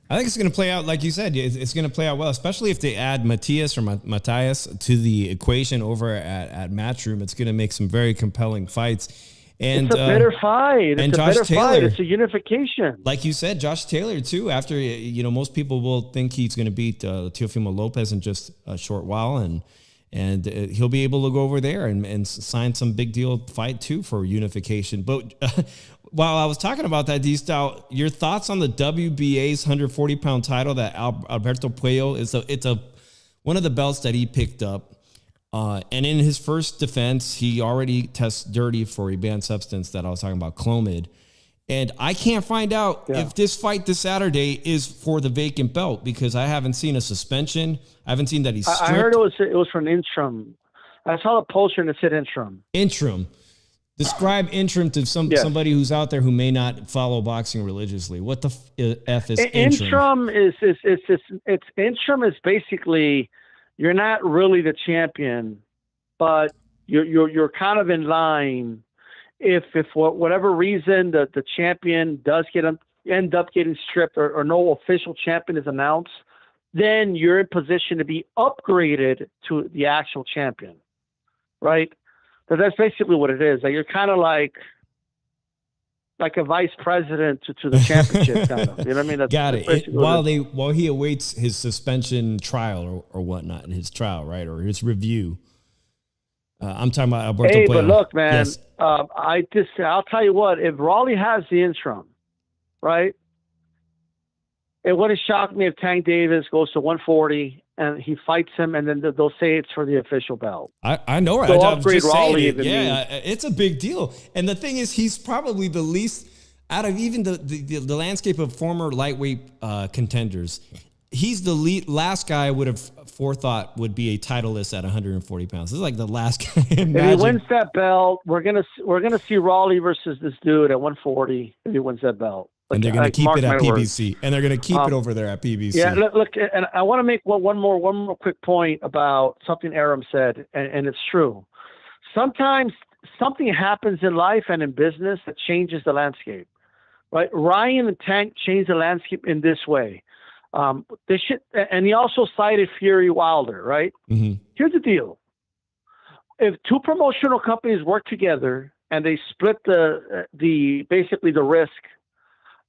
I think it's going to play out, like you said, it's going to play out well, especially if they add Matias or Matthias to the equation over at Matchroom. It's going to make some very compelling fights. And, it's a better fight. And it's Josh a better Taylor, fight. It's a unification. Like you said, Josh Taylor, too, after, most people will think he's going to beat Teofimo Lopez in just a short while. And he'll be able to go over there and sign some big deal fight, too, for unification. But while I was talking about that, D-Style, your thoughts on the WBA's 140-pound title that Alberto Puello it's one of the belts that he picked up. And in his first defense, he already tests dirty for a banned substance that I was talking about, Clomid. And I can't find out if this fight this Saturday is for the vacant belt because I haven't seen a suspension. I haven't seen that he's stripped. I heard it was for an interim. I saw the poster and it said interim. Interim. Describe interim to somebody who's out there who may not follow boxing religiously. What the F is interim? Interim is basically you're not really the champion, but you're kind of in line. If for whatever reason the champion does end up getting stripped or no official champion is announced, then you're in position to be upgraded to the actual champion, right? So that's basically what it is. Like you're kind of like a vice president to the championship, kind of. You know what I mean? Got it. While he awaits his suspension trial or whatnot, his trial, right, or his review. I'm talking about Alberto Puello. But look, man, yes. I'll tell you what. If Raleigh has the interim, right, it wouldn't shock me if Tank Davis goes to 140 and he fights him, and then they'll say it's for the official belt. I know, right? They'll I'm upgrade just saying Raleigh. it. Yeah, it's a big deal. And the thing is, he's probably the least out of even the landscape of former lightweight contenders. He's the last guy I would have forethought would be a titleist at 140 pounds. This is like the last guy. If he wins that belt, we're gonna see Raleigh versus this dude at 140. If he wins that belt. And they're going to keep it at PBC. And they're going to keep it over there at PBC. Yeah, look, and I want to make one more quick point about something Aram said, and it's true. Sometimes something happens in life and in business that changes the landscape, right? Ryan and Tank changed the landscape in this way. And he also cited Fury Wilder, right? Mm-hmm. Here's the deal. If two promotional companies work together and they split basically the risk,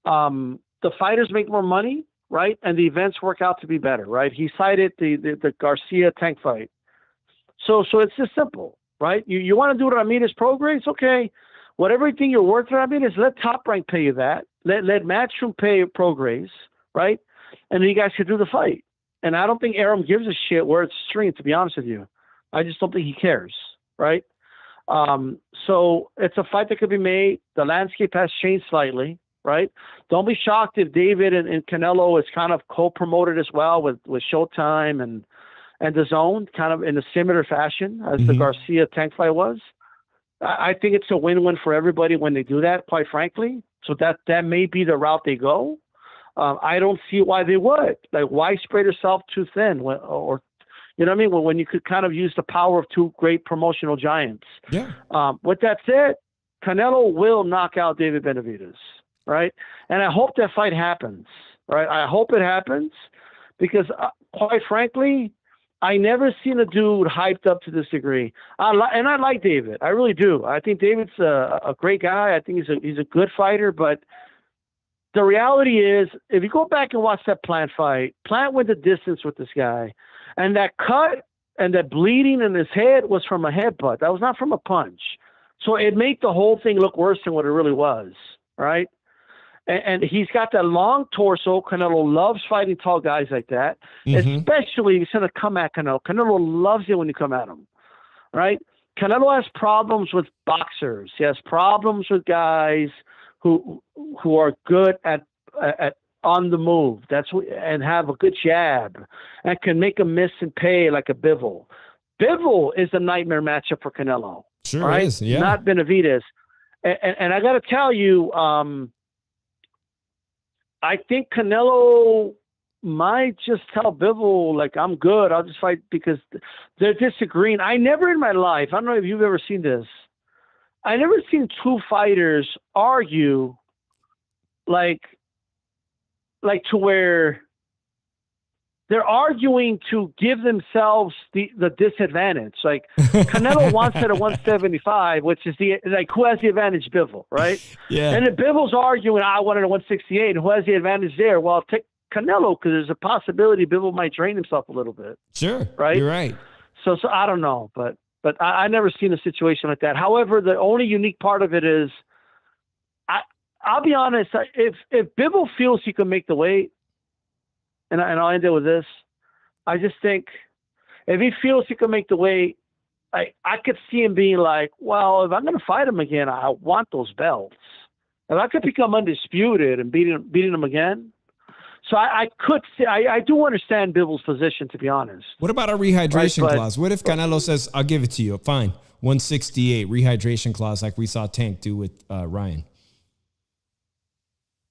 the fighters make more money, right? And the events work out to be better, right? He cited the Garcia Tank fight. So it's just simple, right? You want to do Ramirez Prograis? Okay. Everything you're worth Ramirez, let Top Rank pay you that. Let Matchroom pay Prograis, right? And then you guys could do the fight. And I don't think Aram gives a shit where it's streamed, to be honest with you. I just don't think he cares, right? So it's a fight that could be made. The landscape has changed slightly. Right? Don't be shocked if David and Canelo is kind of co-promoted as well with Showtime and DAZN, kind of in a similar fashion as the Garcia Tank fight was. I think it's a win-win for everybody when they do that, quite frankly. So that may be the route they go. I don't see why they would. Like, why spread yourself too thin or You know what I mean? When you could kind of use the power of two great promotional giants. Yeah. With that said, Canelo will knock out David Benavides, right? And I hope that fight happens, right? I hope it happens because, quite frankly, I never seen a dude hyped up to this degree. I like David. I really do. I think David's a great guy. I think he's a good fighter. But the reality is, if you go back and watch that Plant fight, Plant went the distance with this guy. And that cut and that bleeding in his head was from a headbutt. That was not from a punch. So it made the whole thing look worse than what it really was, right? And he's got that long torso. Canelo loves fighting tall guys like that, especially if he's going to come at Canelo. Canelo loves it when you come at him, right? Canelo has problems with boxers. He has problems with guys who are good at on the move. And have a good jab and can make a miss and pay like a Bivol. Bivol is a nightmare matchup for Canelo. Sure right? is, yeah. Not Benavides. And I got to tell you, I think Canelo might just tell Bivol, like, I'm good. I'll just fight because they're disagreeing. I never in my life, I don't know if you've ever seen this, I never seen two fighters argue like to where they're arguing to give themselves the disadvantage. Like Canelo wants it at 175, which is who has the advantage? Bivol, right? Yeah. And then Bivol's arguing, I want it at 168. And who has the advantage there? Well, take Canelo because there's a possibility Bivol might drain himself a little bit. Sure. Right? You're right. So I don't know, but I never seen a situation like that. However, the only unique part of it is, I'll be honest, if Bivol feels he can make the weight, and I'll end it with this, I just think if he feels he can make the weight, I could see him being like, well, if I'm going to fight him again, I want those belts. If I could become undisputed and beating him again. So I could see, I do understand Bivol's position, to be honest. What about a rehydration clause? What if Canelo says, I'll give it to you, fine, 168, rehydration clause like we saw Tank do with Ryan?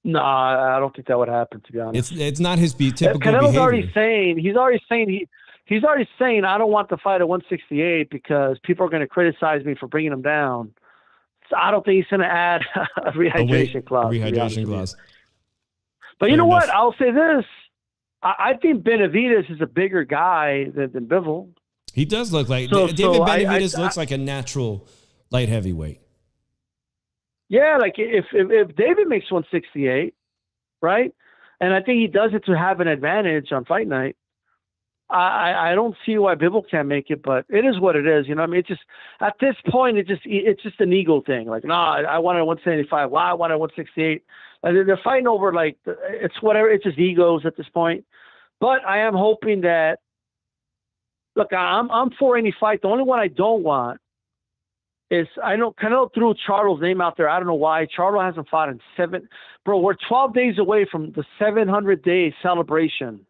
No, I don't think that would happen, to be honest. It's not his typical Canelo's behavior. He's already saying I don't want the fight at 168 because people are going to criticize me for bringing him down. So I don't think he's going to add a rehydration clause. Rehydration clause. But you know what? I'll say this. I think Benavides is a bigger guy than Bivol. He does look like David Benavides looks like a natural light heavyweight. Yeah, like if David makes 168, right? And I think he does it to have an advantage on fight night. I don't see why Bivol can't make it, but it is what it is. You know what I mean? It's just, at this point, it's just an ego thing. Like, I wanted 175. Why I wanted 168? They're fighting over, like, it's whatever. It's just egos at this point. But I am hoping that, look, I'm for any fight. The only one I don't want is, I know Canelo threw Charlo's name out there. I don't know why. Charlo hasn't fought in we're 12 days away from the 700-day celebration.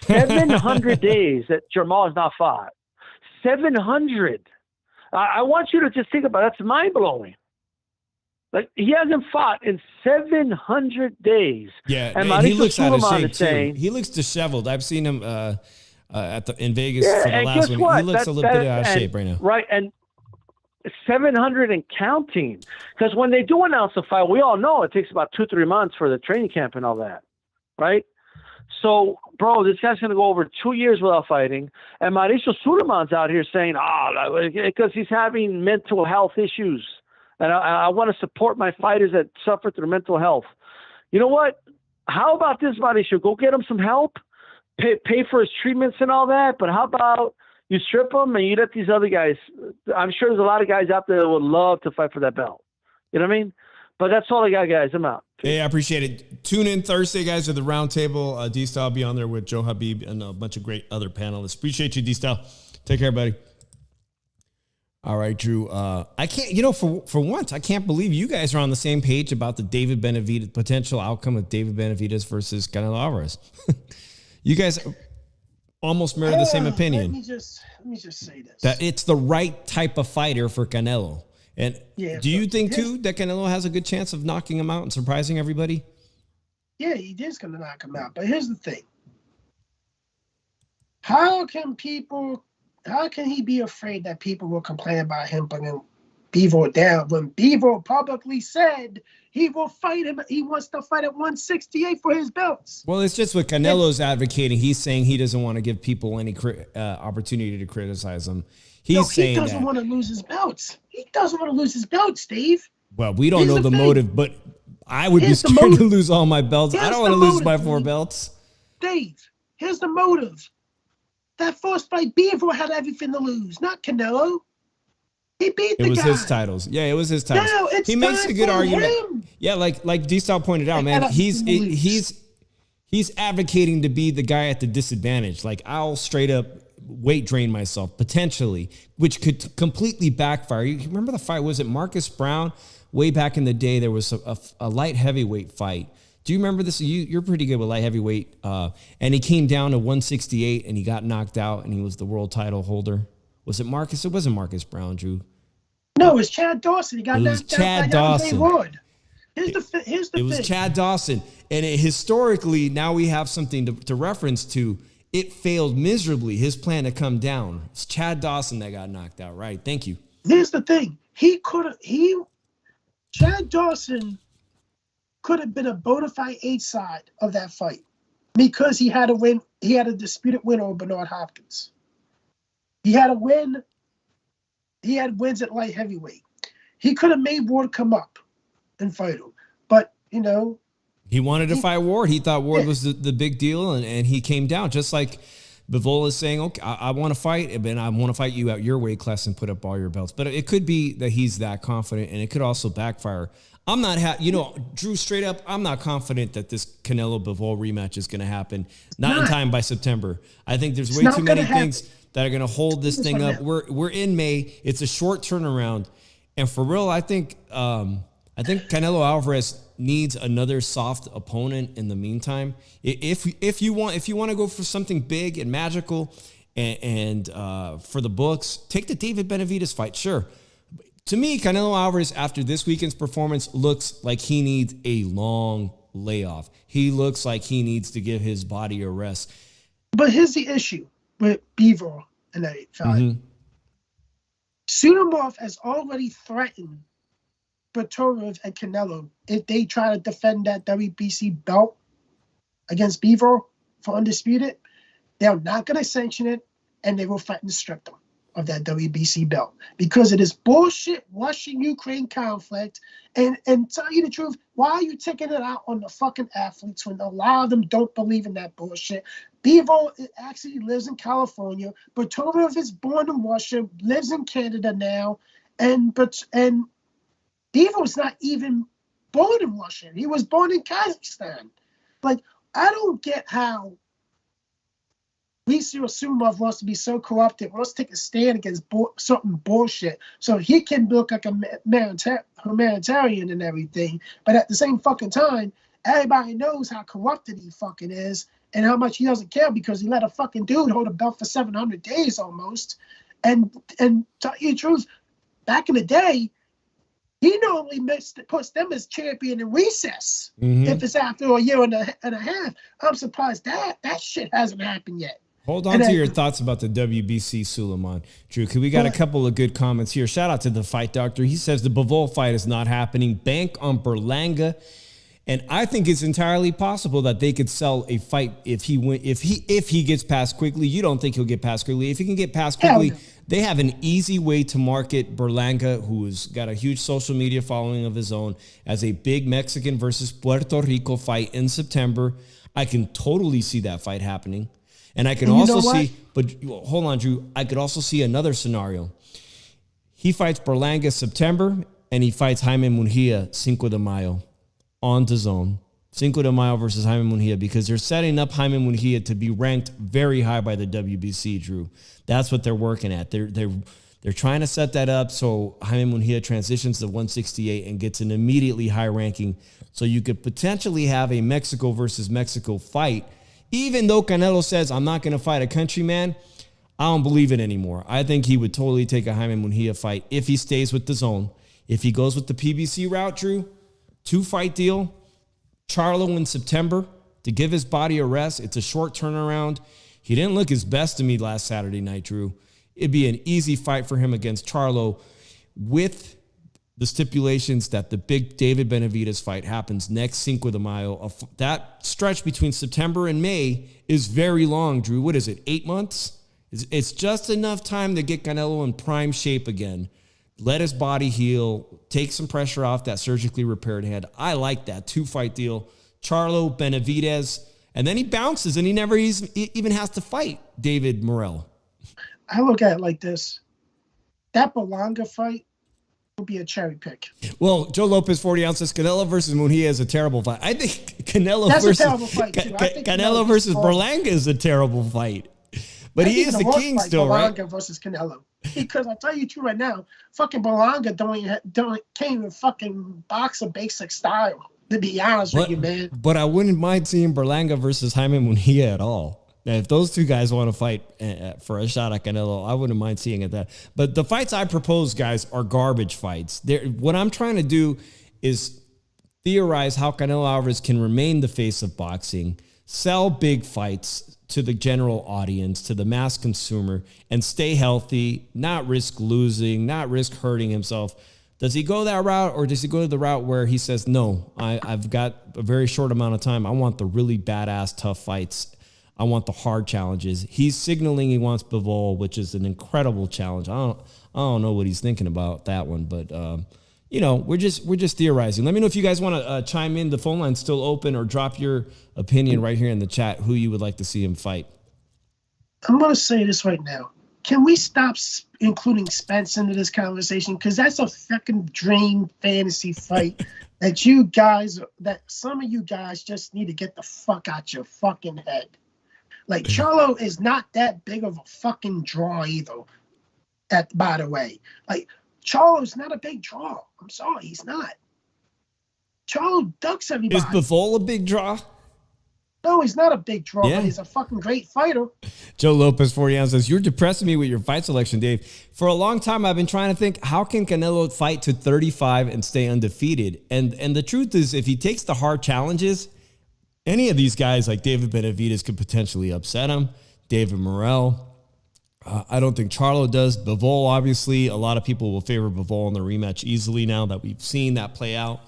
700 days that Jamal has not fought. 700. I want you to just think about it. That's mind-blowing. Like, he hasn't fought in 700 days. Yeah, and he looks out of shape, saying, he looks disheveled. I've seen him in Vegas for the last one. What? He looks a little bit out of shape right now. Right, and 700 and counting. Because when they do announce a fight, we all know it takes about 2-3 months for the training camp and all that, right? So, bro, this guy's going to go over 2 years without fighting. And Mauricio Suleiman's out here saying, because he's having mental health issues. And I want to support my fighters that suffer through mental health. You know what? How about this, Mauricio? Go get him some help, pay for his treatments and all that. But how about you strip him and you let these other guys? I'm sure there's a lot of guys out there that would love to fight for that belt. You know what I mean? But that's all I got, guys. I'm out. Hey, I appreciate it. Tune in Thursday, guys, to the roundtable. D-Style will be on there with Joe Habib and a bunch of great other panelists. Appreciate you, D-Style. Take care, buddy. All right, Drew. I can't, for once, I can't believe you guys are on the same page about the David Benavides potential outcome of David Benavides versus Canelo Alvarez. You guys almost mirror the same opinion. Let me just say this. That it's the right type of fighter for Canelo. And do you think, too, that Canelo has a good chance of knocking him out and surprising everybody? Yeah, he is going to knock him out. But here's the thing. How can he be afraid that people will complain about him bringing Bivol down when Bivol publicly said he will fight him? He wants to fight at 168 for his belts. Well, it's just what Canelo's advocating. He's saying he doesn't want to give people any opportunity to criticize him. He doesn't want to lose his belts. He doesn't want to lose his belts, Steve. Well, we don't know the motive, but I would be scared to lose all my belts. I don't want to lose my 4 belts. Dave, here's the motive. That first fight, Bivol had everything to lose, not Canelo. He beat the guy. It was his titles. Yeah, it was his titles. No, he makes a good argument. Yeah, like D-Style pointed out, man, he's advocating to be the guy at the disadvantage. Like, I'll straight up weight drain myself, potentially, which could completely backfire. You remember the fight? Was it Marcus Brown? Way back in the day, there was a light heavyweight fight. Do you remember this? You're pretty good with light heavyweight. And he came down to 168 and he got knocked out and he was the world title holder. Was it Marcus? It wasn't Marcus Brown, Drew. No, it was Chad Dawson. He got knocked out by Dawson. Here's the thing. It was Chad Dawson. And historically, now we have something to reference to. It failed miserably, his plan to come down. It's Chad Dawson that got knocked out, right? Thank you. Here's the thing. Chad Dawson could have been a bona fide 8 side of that fight because he had a win. He had a disputed win over Bernard Hopkins. He had a win. He had wins at light heavyweight. He could have made Ward come up and fight him. But, he wanted to fight Ward. He thought Ward was the big deal, and he came down. Just like Bivol is saying, okay, I want to fight, and I want to fight you at your weight class and put up all your belts. But it could be that he's that confident, and it could also backfire. I'm not, Drew, straight up, I'm not confident that this Canelo-Bivol rematch is going to happen. Not in time by September. I think there's way too many things that are going to hold this thing up. We're in May. It's a short turnaround. And for real, I think Canelo Alvarez needs another soft opponent in the meantime. If you want to go for something big and magical and for the books, take the David Benavides fight. Sure. To me, Canelo Alvarez, after this weekend's performance, looks like he needs a long layoff. He looks like he needs to give his body a rest. But here's the issue with Bivol and that fight. Sudomov has already threatened Barbosa and Canelo if they try to defend that WBC belt against Bivol for undisputed. They're not going to sanction it, and they will threaten to strip them of that WBC belt because of this bullshit Russian-Ukraine conflict. And tell you the truth, why are you taking it out on the fucking athletes when a lot of them don't believe in that bullshit? Bivol actually lives in California. Barbosa is born in Russia, lives in Canada now, and Bivol's not even born in Russia. He was born in Kazakhstan. Like, I don't get how Lisa Sumov wants to be so corrupted, wants to take a stand against certain bullshit so he can look like a humanitarian and everything. But at the same fucking time, everybody knows how corrupted he fucking is and how much he doesn't care because he let a fucking dude hold a belt for 700 days almost. And tell you the truth, back in the day, he normally puts them as champion in recess if it's after a year and a half. I'm surprised that shit hasn't happened yet. Hold on to your thoughts about the WBC, Suleiman. Drew, because we got a couple of good comments here. Shout out to the Fight Doctor. He says the Bivol fight is not happening. Bank on Berlanga. And I think it's entirely possible that they could sell a fight if he gets past quickly. You don't think he'll get past quickly. If he can get past quickly, they have an easy way to market Berlanga, who's got a huge social media following of his own, as a big Mexican versus Puerto Rico fight in September. I can totally see that fight happening. And I can also see, but hold on, Drew, I could also see another scenario. He fights Berlanga September, and he fights Jaime Munguia Cinco de Mayo on DAZN. Cinco de Mayo versus Jaime Munguia, because they're setting up Jaime Munguia to be ranked very high by the WBC, Drew. That's what they're working at. They're trying to set that up so Jaime Munguia transitions to 168 and gets an immediately high ranking. So you could potentially have a Mexico versus Mexico fight. Even though Canelo says, I'm not going to fight a countryman, I don't believe it anymore. I think he would totally take a Jaime Munguia fight if he stays with DAZN. If he goes with the PBC route, Drew, 2-fight deal, Charlo in September to give his body a rest. It's a short turnaround. He didn't look his best to me last Saturday night, Drew. It'd be an easy fight for him against Charlo with the stipulations that the big David Benavides fight happens next Cinco de Mayo. That stretch between September and May is very long, Drew. What is it, 8 months? It's just enough time to get Canelo in prime shape again. Let his body heal, take some pressure off that surgically repaired head. I like that 2-fight deal. Charlo, Benavides, and then he bounces and he never even has to fight David Morrell. I look at it like this. That Berlanga fight will be a cherry pick. Well, Joe Lopez, 40 ounces. Canelo versus Munguia is a terrible fight. I think Canelo That's versus a terrible fight, too. I think Canelo versus Berlanga is a terrible fight. But he is the king still, right? Berlanga versus Canelo. Because I'll tell you true right now, fucking Berlanga can't even fucking box a basic style, to be honest with you, man. But I wouldn't mind seeing Berlanga versus Jaime Munguia at all. Now, if those two guys want to fight for a shot at Canelo, I wouldn't mind seeing it that. But the fights I propose, guys, are garbage fights. What I'm trying to do is theorize how Canelo Alvarez can remain the face of boxing, sell big fights to the general audience, to the mass consumer, and stay healthy, not risk losing, not risk hurting himself. Does he go that route, or does he go the route where he says, no, I've got a very short amount of time. I want the really badass, tough fights. I want the hard challenges. He's signaling he wants Bivol, which is an incredible challenge. I don't know what he's thinking about that one, but we're just theorizing. Let me know if you guys want to chime in. The phone line's still open, or drop your opinion right here in the chat who you would like to see him fight. I'm going to say this right now. Can we stop including Spence into this conversation? Because that's a fucking dream fantasy fight that some of you guys just need to get the fuck out your fucking head. Like, Charlo is not that big of a fucking draw either, by the way. Like, Charlo's not a big draw. I'm sorry, he's not. Charlo ducks everybody. Is Bivol a big draw? No, he's not a big draw, but he's a fucking great fighter. Joe Lopez, 40 ounces, says, you're depressing me with your fight selection, Dave. For a long time, I've been trying to think, how can Canelo fight to 35 and stay undefeated? And the truth is, if he takes the hard challenges, any of these guys like David Benavides could potentially upset him. David Morrell. I don't think Charlo does. Bivol, obviously, a lot of people will favor Bivol in the rematch easily now that we've seen that play out.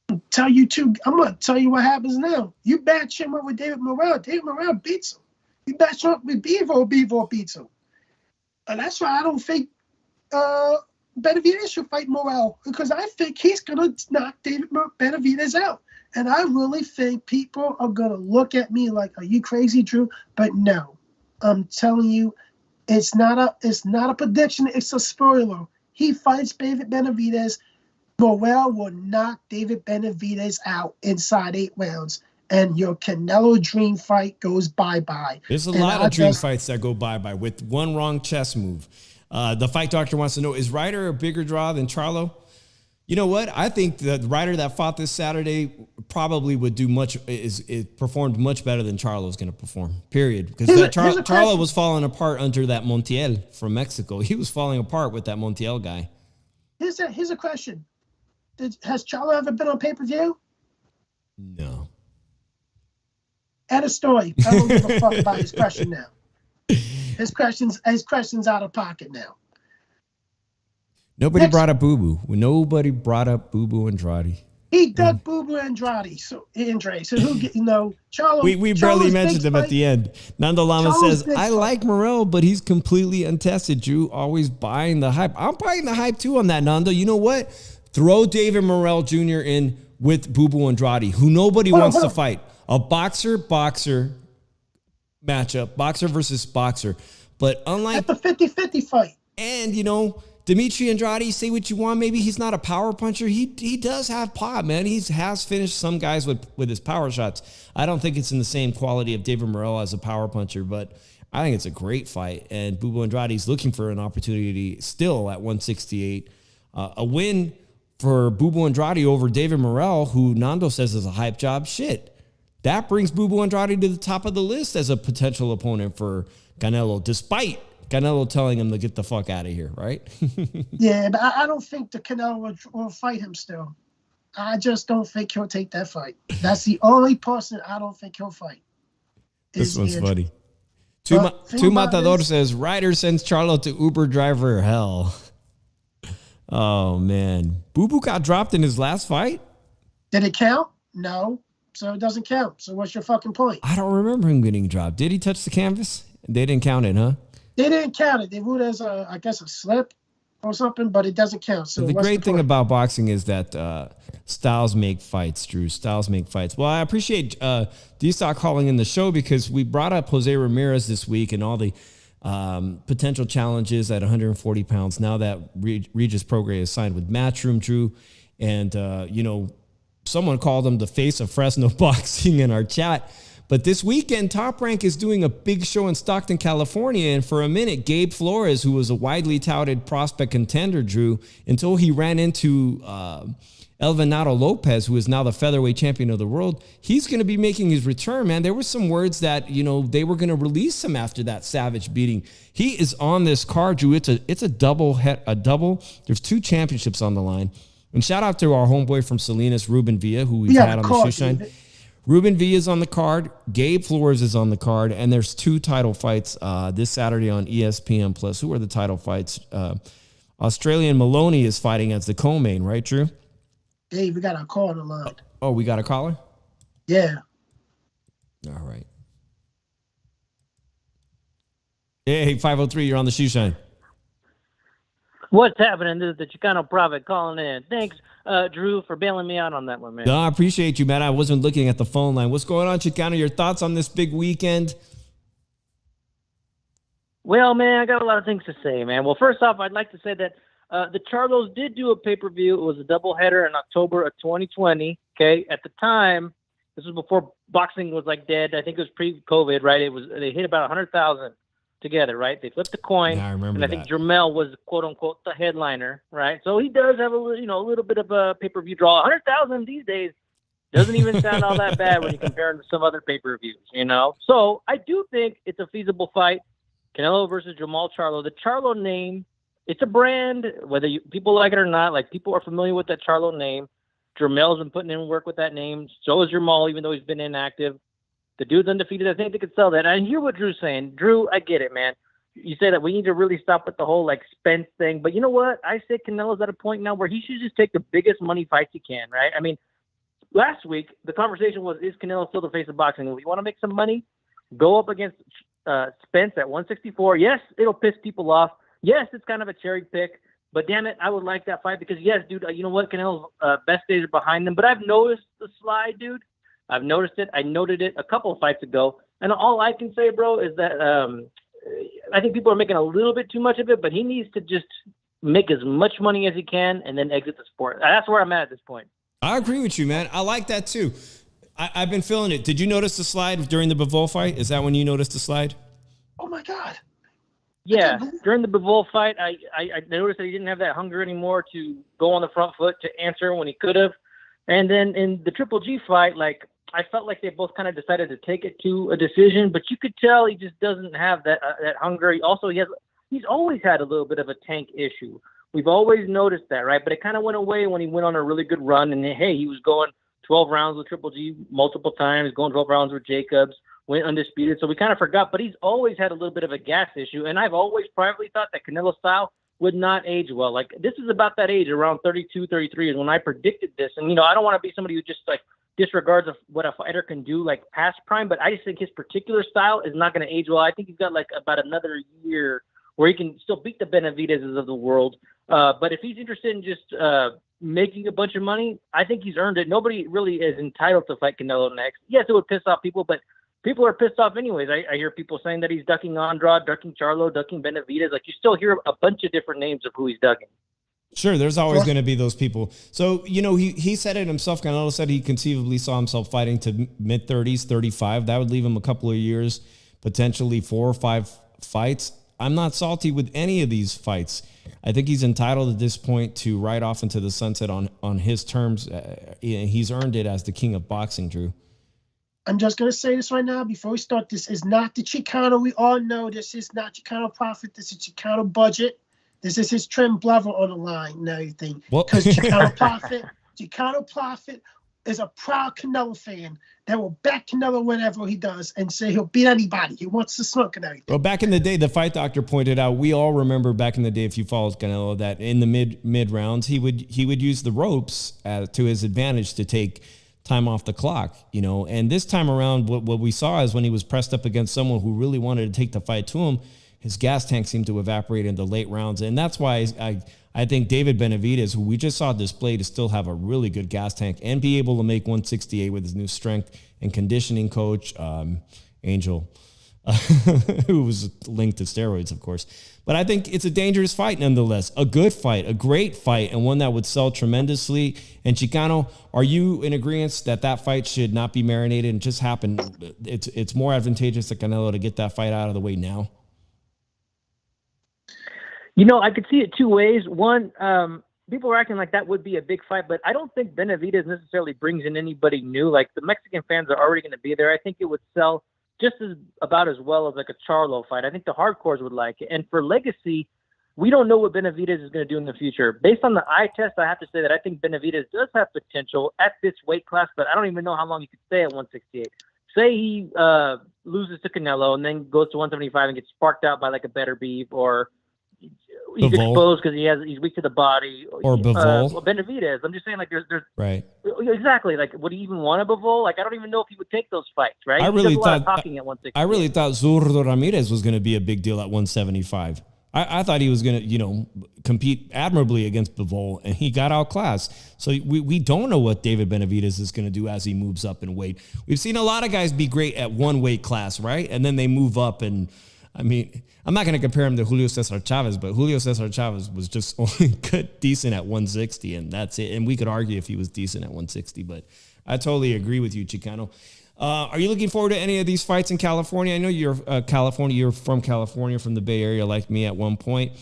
I'm going to tell you what happens now. You match him up with David Morrell. David Morrell beats him. You match him up with Bivol beats him. And that's why I don't think Benavides should fight Morrell, because I think he's going to knock David Benavides out. And I really think people are going to look at me like, are you crazy, Drew? But no, I'm telling you, it's not a prediction. It's a spoiler. He fights David Benavides. Morrell will knock David Benavides out inside 8 rounds. And your Canelo dream fight goes bye-bye. There's a lot of dream fights that go bye-bye with one wrong chess move. The fight doctor wants to know, is Ryder a bigger draw than Charlo? You know what? I think the Ryder that fought this Saturday probably would do performed much better than Charlo's going to perform, period. Because Charlo was falling apart under that Montiel from Mexico. He was falling apart with that Montiel guy. Here's a question. Has Charlo ever been on pay-per-view? No. Add a story. I don't give a fuck about his question now. His question's out of pocket now. Nobody brought up Boo Boo. Nobody brought up Boo Boo Andrade. He dug Boo Boo Andrade. So who Charlo. We barely mentioned him at the end. Nando Lama says, I like Morrell, but he's completely untested. Drew always buying the hype. I'm buying the hype too on that, Nando. You know what? Throw David Morrell Jr. in with Boo Boo Andrade, who nobody wants to fight. A boxer matchup, boxer versus boxer. But unlike at the 50-50 fight. And Dimitri Andrade, say what you want. Maybe he's not a power puncher. He does have pop, man. He has finished some guys with his power shots. I don't think it's in the same quality of David Morrell as a power puncher, but I think it's a great fight. And Boo Boo Andrade's looking for an opportunity still at 168. A win for Boo Boo Andrade over David Morrell, who Nando says is a hype job. Shit. That brings Boo Boo Andrade to the top of the list as a potential opponent for Canelo, despite Canelo telling him to get the fuck out of here, right? Yeah, but I don't think the Canelo will fight him still. I just don't think he'll take that fight. That's the only person I don't think he'll fight. This one's funny. Two Matador says, Ryder sends Charlo to Uber driver hell. Oh, man. Boo Boo got dropped in his last fight? Did it count? No. So it doesn't count. So what's your fucking point? I don't remember him getting dropped. Did he touch the canvas? They didn't count it, huh? They didn't count it. They ruled as, I guess, a slip or something, but it doesn't count. So the great thing about boxing is that styles make fights, Drew. Styles make fights. Well, I appreciate D-Stock calling in the show because we brought up Jose Ramirez this week and all the potential challenges at 140 pounds now that Regis Progetti is signed with Matchroom, Drew. And, someone called him the face of Fresno boxing in our chat. But this weekend, Top Rank is doing a big show in Stockton, California. And for a minute, Gabe Flores, who was a widely touted prospect contender, Drew, until he ran into El Venado Lopez, who is now the featherweight champion of the world, he's going to be making his return, man. There were some words that, they were going to release him after that savage beating. He is on this card, Drew. It's a double. There's 2 championships on the line. And shout out to our homeboy from Salinas, Ruben Villa, who we've had on the shoe shine. Ruben Villa is on the card. Gabe Flores is on the card. And there's 2 title fights this Saturday on ESPN Plus. Who are the title fights? Australian Maloney is fighting as the co-main, right, Drew? Hey, we got a call on the line. Oh, we got a caller? Yeah. All right. Hey, 503, you're on the shoe shine. What's happening? This is the Chicano Prophet calling in. Thanks, Drew, for bailing me out on that one, man. No, I appreciate you, man. I wasn't looking at the phone line. What's going on, Chicano? Your thoughts on this big weekend? Well, man, I got a lot of things to say, man. Well, first off, I'd like to say that the Charlos did do a pay-per-view. It was a doubleheader in October of 2020, okay? At the time, this was before boxing was, dead. I think it was pre-COVID, right? They hit about 100,000 together, right? They flipped the coin. Yeah, I remember and I think Jermel was quote unquote the headliner, right? So he does have a little bit of a pay-per-view draw. 100,000 these days doesn't even sound all that bad when you compare it to some other pay-per-views, So I do think it's a feasible fight. Canelo versus Jamal Charlo. The Charlo name, it's a brand, whether people like it or not. People are familiar with that Charlo name. Jermel's been putting in work with that name. So is Jamal, even though he's been inactive. The dude's undefeated. I think they could sell that. I hear what Drew's saying. Drew, I get it, man. You say that we need to really stop with the whole Spence thing. But you know what? I say Canelo's at a point now where he should just take the biggest money fights he can, right? I mean, last week, the conversation was, is Canelo still the face of boxing? If you want to make some money, go up against Spence at 164. Yes, it'll piss people off. Yes, it's kind of a cherry pick. But damn it, I would like that fight because, yes, dude, you know what? Canelo's best days are behind him. But I've noticed the slide, dude. I've noticed it. I noted it a couple of fights ago. And all I can say, bro, is that I think people are making a little bit too much of it, but he needs to just make as much money as he can and then exit the sport. That's where I'm at this point. I agree with you, man. I like that too. I've been feeling it. Did you notice the slide during the Bivol fight? Is that when you noticed the slide? Oh, my God. Yeah, during the Bivol fight, I noticed that he didn't have that hunger anymore to go on the front foot to answer when he could have. And then in the Triple G fight, I felt like they both kind of decided to take it to a decision, but you could tell he just doesn't have that hunger. Also, he's always had a little bit of a tank issue. We've always noticed that, right? But it kind of went away when he went on a really good run. And hey, he was going 12 rounds with Triple G multiple times, going 12 rounds with Jacobs, went undisputed. So we kind of forgot, but he's always had a little bit of a gas issue. And I've always privately thought that Canelo style would not age well. This is about that age, around 32, 33 is when I predicted this. And, I don't want to be somebody who just disregards of what a fighter can do past prime, but I just think his particular style is not going to age well. I think he's got about another year where he can still beat the Benavides of the world. But if he's interested in just making a bunch of money, I think he's earned it. Nobody really is entitled to fight Canelo next. Yes, it would piss off people, but people are pissed off anyways. I hear people saying that he's ducking Andrade, ducking Charlo, ducking Benavides. You still hear a bunch of different names of who he's ducking. Sure, there's always going to be those people. So, he said it himself. Canelo said he conceivably saw himself fighting to mid-30s, 35. That would leave him a couple of years, potentially 4 or 5 fights. I'm not salty with any of these fights. I think he's entitled at this point to ride off into the sunset on his terms. He's earned it as the king of boxing, Drew. I'm just going to say this right now before we start. This is not the Chicano. We all know this is not Chicano Profit. This is Chicano Budget. This is his trim brother on the line and everything. Because Chicano Profit is a proud Canelo fan that will back Canelo whenever he does and say he'll beat anybody. He wants to smoke and everything. Well, back in the day, the fight doctor pointed out, we all remember back in the day, if you followed Canelo, that in the mid rounds, he would use the ropes to his advantage to take time off the clock, you know. And this time around, what we saw is when he was pressed up against someone who really wanted to take the fight to him, his gas tank seemed to evaporate in the late rounds. And that's why I think David Benavides, who we just saw display to still have a really good gas tank and be able to make 168 with his new strength and conditioning coach, Angel, who was linked to steroids, of course. But I think it's a dangerous fight nonetheless, a good fight, a great fight, and one that would sell tremendously. And Chicano, are you in agreement that fight should not be marinated and just happen? It's more advantageous to Canelo to get that fight out of the way now? You know, I could see it two ways. One, people are acting like that would be a big fight, but I don't think Benavides necessarily brings in anybody new. Like, the Mexican fans are already going to be there. I think it would sell just about as well as like a Charlo fight. I think the hardcores would like it. And for legacy, we don't know what Benavides is going to do in the future. Based on the eye test, I have to say that I think Benavides does have potential at this weight class, but I don't even know how long he could stay at 168. Say he loses to Canelo and then goes to 175 and gets sparked out by like a better beef, or he's exposed because he's weak to the body. Or Bivol. Well, Benavides. I'm just saying, like, there's right. Exactly. Like, would he even want a Bivol? Like, I don't even know if he would take those fights, right? I really thought talking at 160. I really thought Zurdo Ramirez was going to be a big deal at 175. I thought he was going to, compete admirably against Bivol, and he got outclassed. So we don't know what David Benavides is going to do as he moves up in weight. We've seen a lot of guys be great at one weight class, right? And then they move up, and I mean, I'm not going to compare him to Julio Cesar Chavez, but Julio Cesar Chavez was just only decent at 160, and that's it. And we could argue if he was decent at 160, but I totally agree with you, Chicano. Are you looking forward to any of these fights in California? I know you're You're from California, from the Bay Area, like me at one point.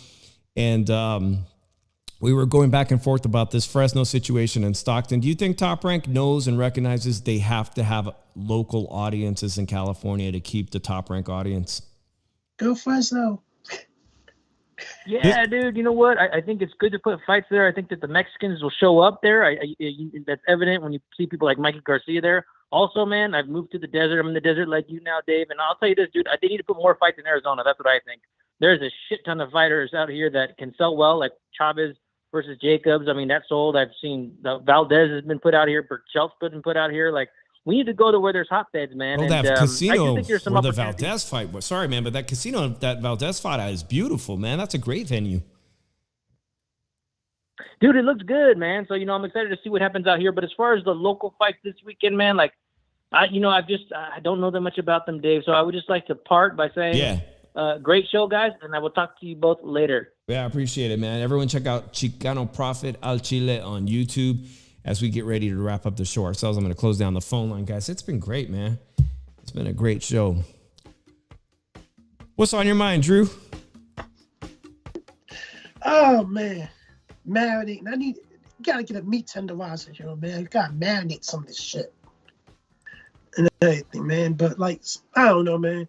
And we were going back and forth about this Fresno situation in Stockton. Do you think Top Rank knows and recognizes they have to have local audiences in California to keep the Top Rank audience? Go Fresno. Yeah, dude. You know what? I think it's good to put fights there. I think that the Mexicans will show up there. That's evident when you see people like Mikey Garcia there. Also, man, I've moved to the desert. I'm in the desert like you now, Dave. And I'll tell you this, dude. They need to put more fights in Arizona. That's what I think. There's a shit ton of fighters out here that can sell well, like Chavez versus Jacobs. I mean, that sold. I've seen Valdez has been put out here. Burchell's been put out here. Like, we need to go to where there's hotbeds, man. Well, that casino where the Valdez fight was. Sorry, man, but that casino that Valdez fought at is beautiful, man. That's a great venue. Dude, it looks good, man. So, I'm excited to see what happens out here. But as far as the local fights this weekend, man, like, I don't know that much about them, Dave. So I would just like to part by saying, great show, guys, and I will talk to you both later. Yeah, I appreciate it, man. Everyone check out Chicano Prophet Al Chile on YouTube as we get ready to wrap up the show ourselves. I'm going to close down the phone line, guys. It's been great, man. It's been a great show. What's on your mind, Drew? Oh, man. Marinate. You got to get a meat tenderizer here, man. You got to marinate some of this shit and everything, man. But, like, I don't know, man.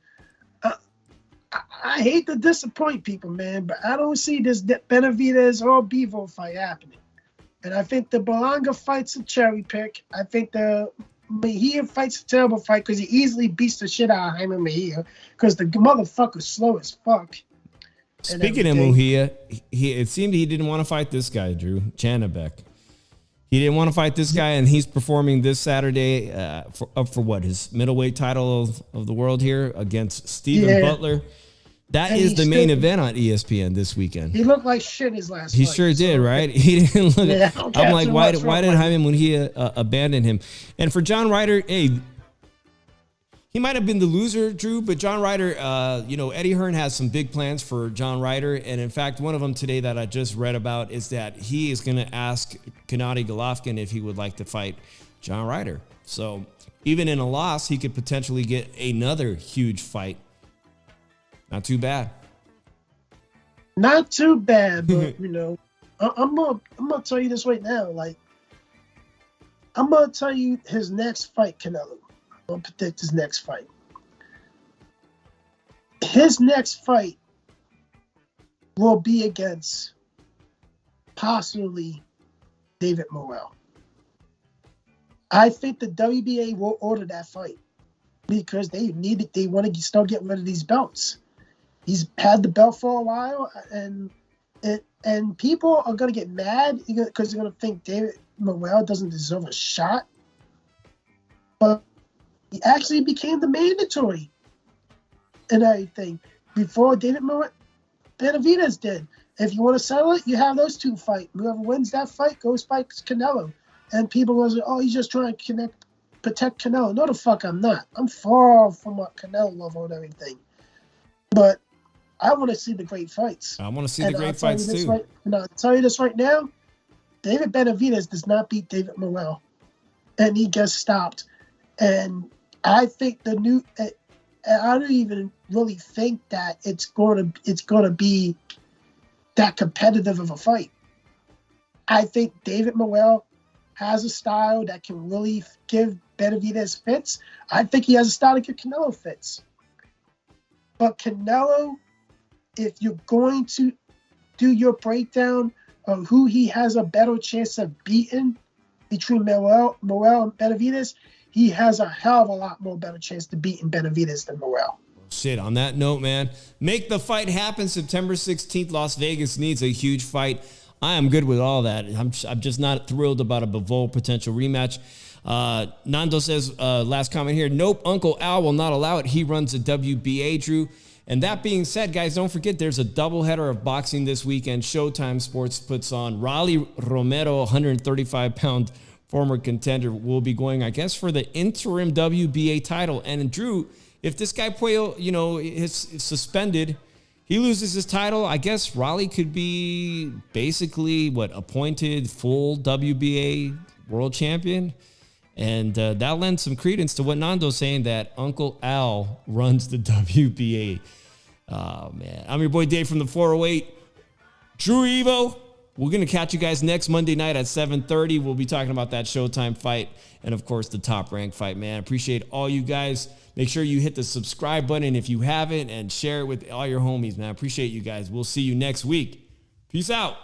I hate to disappoint people, man, but I don't see this Benavides or Bivol fight happening. And I think the Berlanga fight's a cherry pick. I think the Mejia fight's a terrible fight because he easily beats the shit out of Jaime Mejia because the motherfucker's slow as fuck. Speaking of Mejia, it seemed he didn't want to fight this guy, Drew Chanabek. He didn't want to fight this guy, and he's performing this Saturday for what, his middleweight title of the world here against Steven Butler. That is the main event on ESPN this weekend. He looked like shit his last fight. He sure did, right? He didn't look. Yeah, I'm like, why did Jaime Mejia abandon him? And for John Ryder, hey, he might have been the loser, Drew, but John Ryder, Eddie Hearn has some big plans for John Ryder. And in fact, one of them today that I just read about is that he is going to ask Gennady Golovkin if he would like to fight John Ryder. So even in a loss, he could potentially get another huge fight. Not too bad. Not too bad, but, I'm gonna tell you this right now. Like, I'm going to tell you his next fight, Canelo. I'm going to predict his next fight. His next fight will be against possibly David Morrell. I think the WBA will order that fight because they want to start getting rid of these belts. He's had the belt for a while, and people are going to get mad because they're going to think David Morrell doesn't deserve a shot. But he actually became the mandatory and everything before Benavides did. If you want to settle it, you have those two fight. Whoever wins that fight goes fight Canelo. And people will say, oh, he's just trying to protect Canelo. No, the fuck I'm not. I'm far from what Canelo level and everything. But I want to see the great fights. I want to see the great fights too. I'll tell you this right now. David Benavides does not beat David Morrell. And he gets stopped. And I think I don't even really think that it's going to be that competitive of a fight. I think David Morrell has a style that can really give Benavides fits. I think he has a style to give Canelo fits. But Canelo, if you're going to do your breakdown of who he has a better chance of beating between Morrell and Benavides, he has a hell of a lot more better chance to beating Benavides than Morrell. Shit, on that note, man, make the fight happen. September 16th, Las Vegas needs a huge fight. I am good with all that. I'm just not thrilled about a Bivol potential rematch. Nando says, last comment here, nope, Uncle Al will not allow it. He runs a WBA, Drew. And that being said, guys, don't forget there's a doubleheader of boxing this weekend. Showtime Sports puts on Raleigh Romero, 135-pound former contender, will be going, I guess, for the interim WBA title. And Drew, if this guy Puello, is suspended, he loses his title, I guess Raleigh could be basically, appointed full WBA world champion. And that lends some credence to what Nando's saying, that Uncle Al runs the WBA. Oh, man. I'm your boy Dave from the 408. Drew Evo. We're going to catch you guys next Monday night at 7:30. We'll be talking about that Showtime fight and, of course, the Top Rank fight, man. Appreciate all you guys. Make sure you hit the subscribe button if you haven't and share it with all your homies, man. Appreciate you guys. We'll see you next week. Peace out.